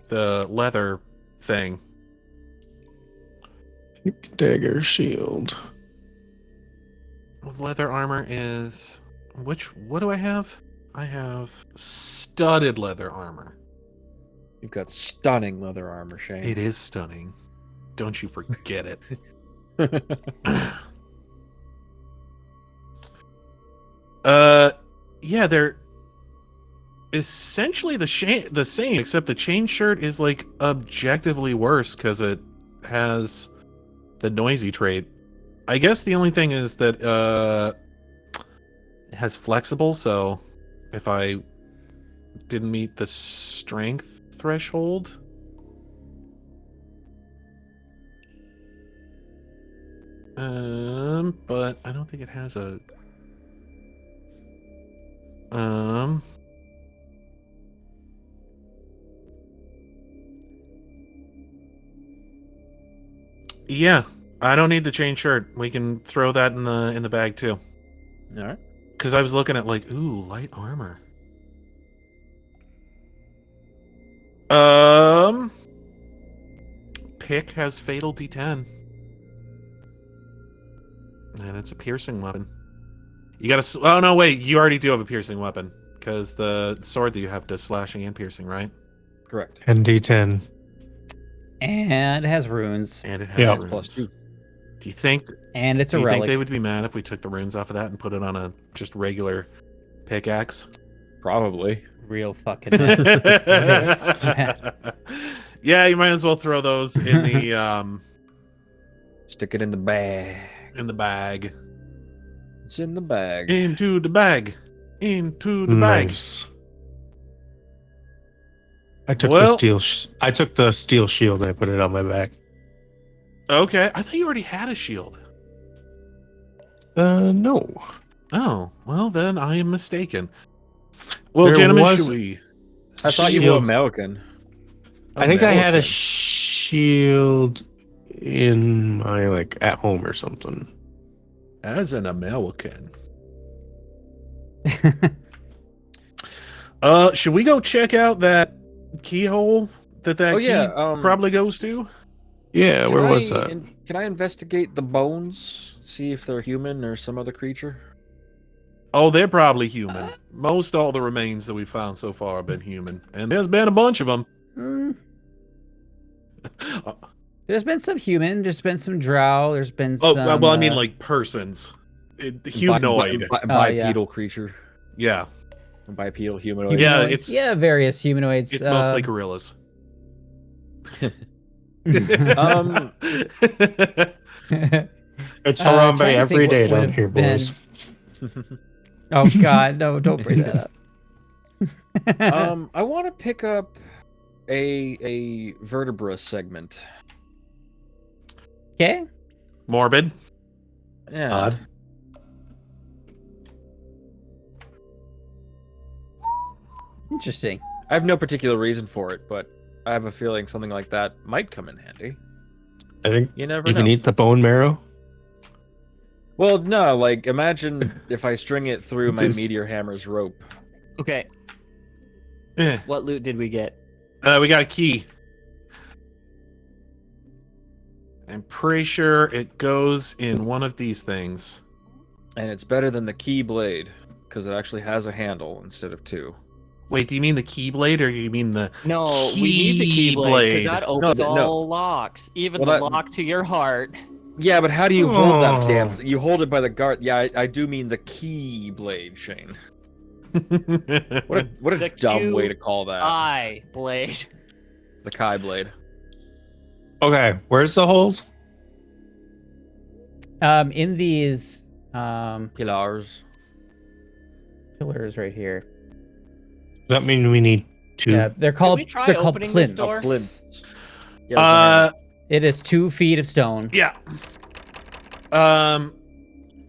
the leather thing. Dagger shield. Leather armor is what do I have? I have studded leather armor. You've got stunning leather armor, Shane. It is stunning. Don't you forget it. Yeah, they're essentially the same, except the chain shirt is like objectively worse because it has the noisy trait. I guess the only thing is that it has flexible, so if I didn't meet the strength threshold, but I don't think it has a yeah, I don't need the chain shirt. We can throw that in the bag too. All right. Because I was looking at like, ooh, light armor. Pick has fatal D10. And it's a piercing weapon. You gotta... Oh, no, wait. You already do have a piercing weapon. Because the sword that you have does slashing and piercing, right? Correct. And D10. And it has runes. And it has Yeah. runes. Plus 2. Do you think... And it's Do a you think relic. they would be mad if we took the runes off of that and put it on a just regular pickaxe? Probably. Real fucking mad. Yeah, you might as well throw those in the Stick it in the bag. in the bag. It's in the bag. Into the bag. Into the bag. Nice. I took Well- I took the steel shield and I put it on my back. Okay, I thought you already had a shield. No. Oh, well then I am mistaken. Well, There gentlemen, was- should we? I thought you were Shield. American. I think I had a American. shield in my at home or something. As an American. Should we go check out that keyhole that Oh, key yeah, probably goes to? Yeah, Can where was I that? Can I investigate the bones? See if they're human or some other creature? Oh, they're probably human. Most all the remains that we found so far have been human, and there's been a bunch of them. Mm, there's been some human. There's been some drow. There's been Oh, some. well, I mean like persons. Humanoid. Bipedal creature. Yeah. Bipedal humanoid. Yeah, humanoids. it's- various humanoids. It's mostly gorillas. It's Uh, Harambe trying to every think day what would down have here, been- boys. Oh God, no! Don't bring that up. I want to pick up a vertebra segment. Okay. Morbid. Yeah. Odd. Interesting. I have no particular reason for it, but I have a feeling something like that might come in handy. I think You never you know. can eat the bone marrow. Well, no, like imagine if I string it through my Just- meteor hammer's rope. Okay, Eh. what loot did we get? We got a key. I'm pretty sure it goes in one of these things. And it's better than the key blade, because it actually has a handle instead of two. Wait, do you mean the keyblade or do you mean the No, we need the keyblade because that opens no. all locks, even Well, the that- lock to your heart. Yeah, but how do you hold that Oh. damn? You hold it by the guard. Yeah, I do mean the key blade, Shane. What a The dumb way to call that. Eye blade. The Kai blade. Okay, where's the holes? In these Pillars. pillars right here. Does that mean we need two? Yeah, they're called. we try They're called opening this plinths. door? Plinths. Yeah, It is 2 feet of stone. Yeah.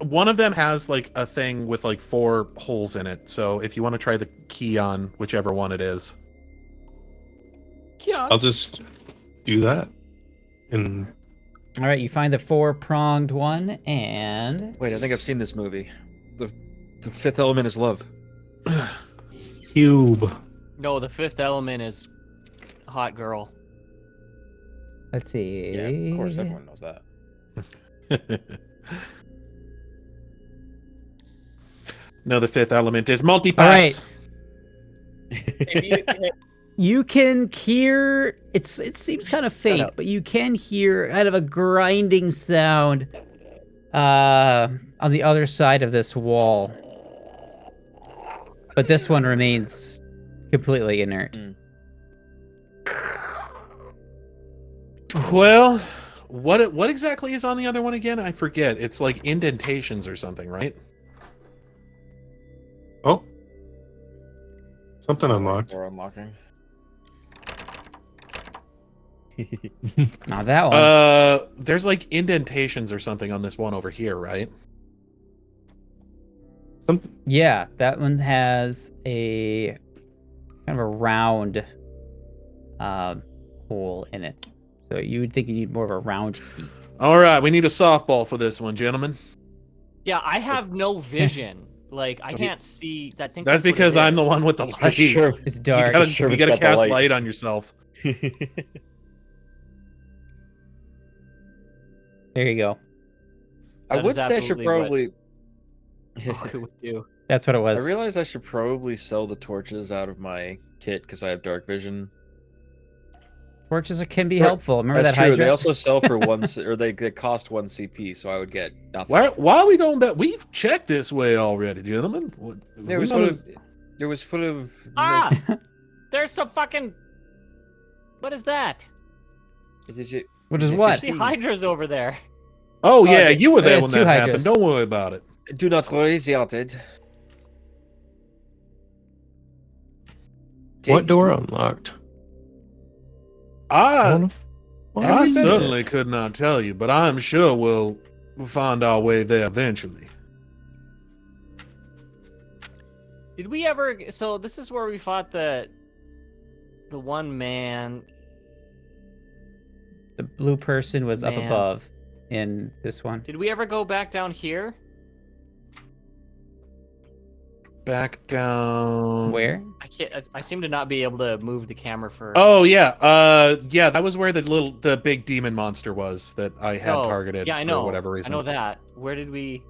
One of them has like a thing with like 4 holes in it. So if you want to try the key on whichever one it is. I'll just do that. And All right, you find the 4-pronged one, and Wait, I think I've seen this movie. The Fifth Element is love. cube. No, the fifth element is hot girl. let's see. Yeah, of course, everyone knows that. No, the 5th element is multipass. All right. If you- You can hear. It seems kind of faint, up. but you can hear kind of a grinding sound on the other side of this wall. But this one remains completely inert. Well, what exactly is on the other one again? I forget. It's like indentations or something, right? Oh. Something unlocked. Or unlocking. Now that one. There's like indentations or something on this one over here, right? Yeah, that one has a kind of a round hole in it. So you would think you need more of a round key. All right, we need a softball for this one, gentlemen. yeah, I have no vision. Like I can't see that thing. That's because I'm the one with the light. Sure. It's You dark. gotta, Sure, you it's gotta got the cast light. light on yourself. There you go. I That would is say I should absolutely what- probably. It would do. That's what it I was. realize I should probably sell the torches out of my kit because I have dark vision. Torches can be Tor- helpful. Remember That's that true. Hydra? They also sell for or they cost 1 CP, so I would get nothing. Why are we going back? We've checked this way already, gentlemen. There was full of. Ah, there's some fucking. What is that? Did you? Which is If you what? See hydras over there. Oh yeah, you were there there's when 2 that happened. hydras. Don't worry about it. Do not worry, Zionted. What door unlocked? I Have you been certainly could not tell you, but I'm sure we'll find our way there eventually. Did we ever? So this is where we fought the one man. The blue person was up Mance. above in this one. Did we ever go back down here? Back down. Where? I can't. I seem to not be able to move the camera for. Oh yeah, yeah, that was where the big demon monster was that I had targeted. Yeah, I know. For whatever reason. I know that. Where did we?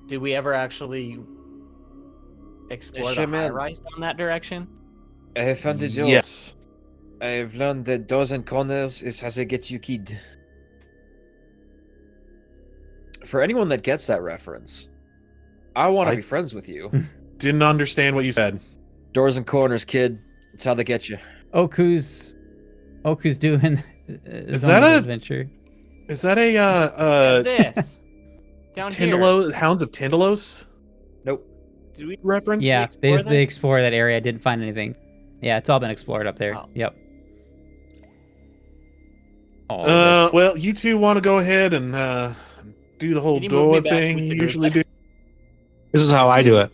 Did we ever actually explore the Sherman. high rise down that direction? I have found the door. Yes. I have learned that doors and corners is how they get you kid. For anyone that gets that reference, I want to be friends with you. Didn't understand what you said. Doors and corners, kid. It's how they get you. Oku's doing Is his that own a- adventure? Is that a This down here. Tindalos, Hounds of Tindalos Nope. Did we? reference? Yeah, explore they this? explored that area. Didn't find anything. Yeah, it's all been explored up there. Oh. Yep. All of it. Well, you two want to go ahead and do the whole Can you move me door back thing with you the usually do? This is how I do it.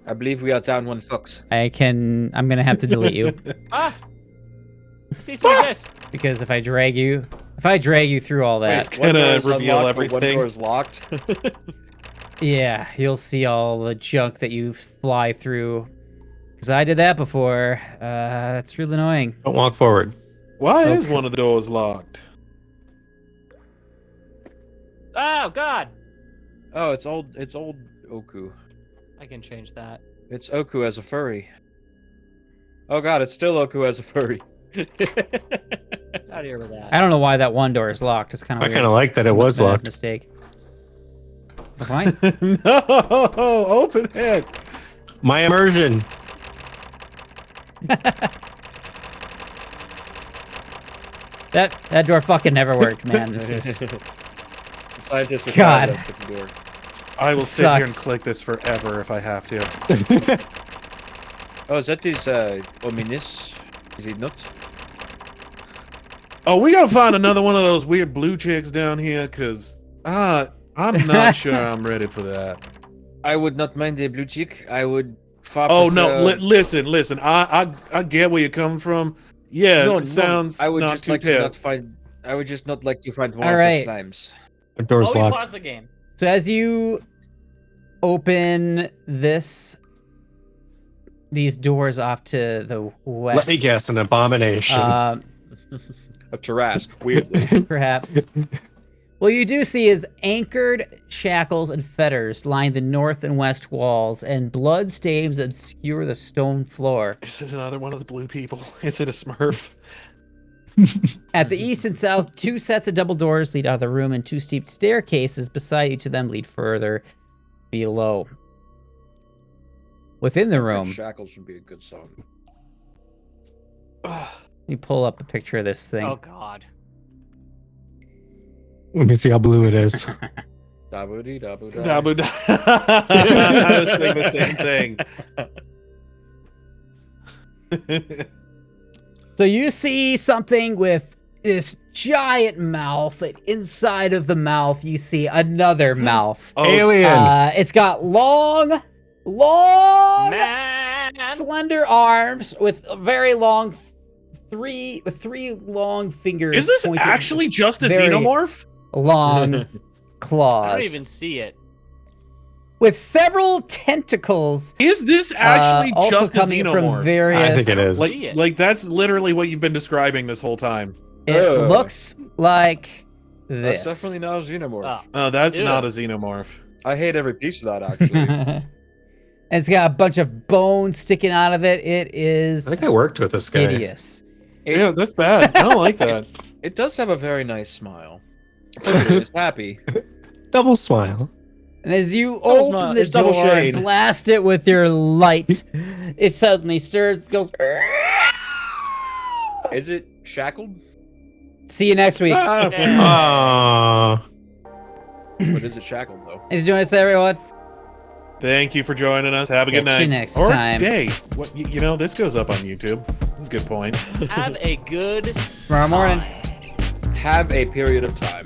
I believe we are down one fox. I'm gonna have to delete you Ah! Cease to exist. because if I drag you through all that, It's gonna reveal One everything. door is locked. yeah, you'll see all the junk that you fly through. Because I did that before. That's really annoying. Don't walk forward. Why is Okay. one of the doors locked? Oh God! Oh, it's old Oku. I can change that. It's Oku as a furry. Oh god, it's still Oku as a furry. Out of here with that. I don't know why that one door is locked. It's kind of I weird. kind of like that it was Must've been a locked. Mistake. But fine. No, open it. My immersion. That door fucking never worked, man. It's just, Scientists would God. find us if we door. I will sit here and Sucks. click this forever if I have to. Oh, that is ominous. Is it not? Oh, we gotta find another one of those weird blue chicks down here, cause I'm not sure I'm ready for that. I would not mind a blue chick. I would far Oh no, prefer- listen. I get where you're coming from. Yeah, No, it sounds I would not just too like to terrible. not find. I would just not like to find All monster right. slimes. The door's Oh, we locked. paused the game. so as you open these doors off to the west, Let me guess, an abomination. uh, A Tarrasque, weirdly. perhaps. What you do see is anchored shackles and fetters line the north and west walls, and blood stains obscure the stone floor. Is it another one of the blue people? Is it a Smurf? At the east and south, 2 sets of double doors lead out of the room, and 2 steep staircases beside each of them lead further below. Within the room, Shackles would be a good song. you pull up a picture of this thing. Oh God. Let me see how blue it is. Dabu-dee, dabu-da. Dabu da. I was thinking the same thing. So you see something with this giant mouth, and inside of the mouth you see another mouth. Oh, Alien. It's got long, Man. slender arms with a very long, three long fingers. is this pointed actually just a very xenomorph? long claws? I don't even see it. with several tentacles. Is this actually also just a coming from xenomorph? various. I think it is. See it. Like that's literally what you've been describing this whole time. It Ugh. looks like this. That's definitely not a xenomorph. Oh. Oh, that's Ew. not a xenomorph. I hate every piece of that, actually. It's got a bunch of bones sticking out of it. It I is think I worked with this guy. hideous. Yeah, that's bad. I don't like that. It does have a very nice smile. Look at it, it's happy. Double smile. And as you Double open smile. the It's double door and shade. blast it with your light, it suddenly stirs, goes. Is it shackled? See you next week. Ah. But is it shackled, though? Thanks for joining us, everyone. Thank you for joining us. Have a good Catch you night. next or time. day. What you know, this goes up on YouTube. That's a good point. Have a good Tomorrow morning. time. Have a period of time.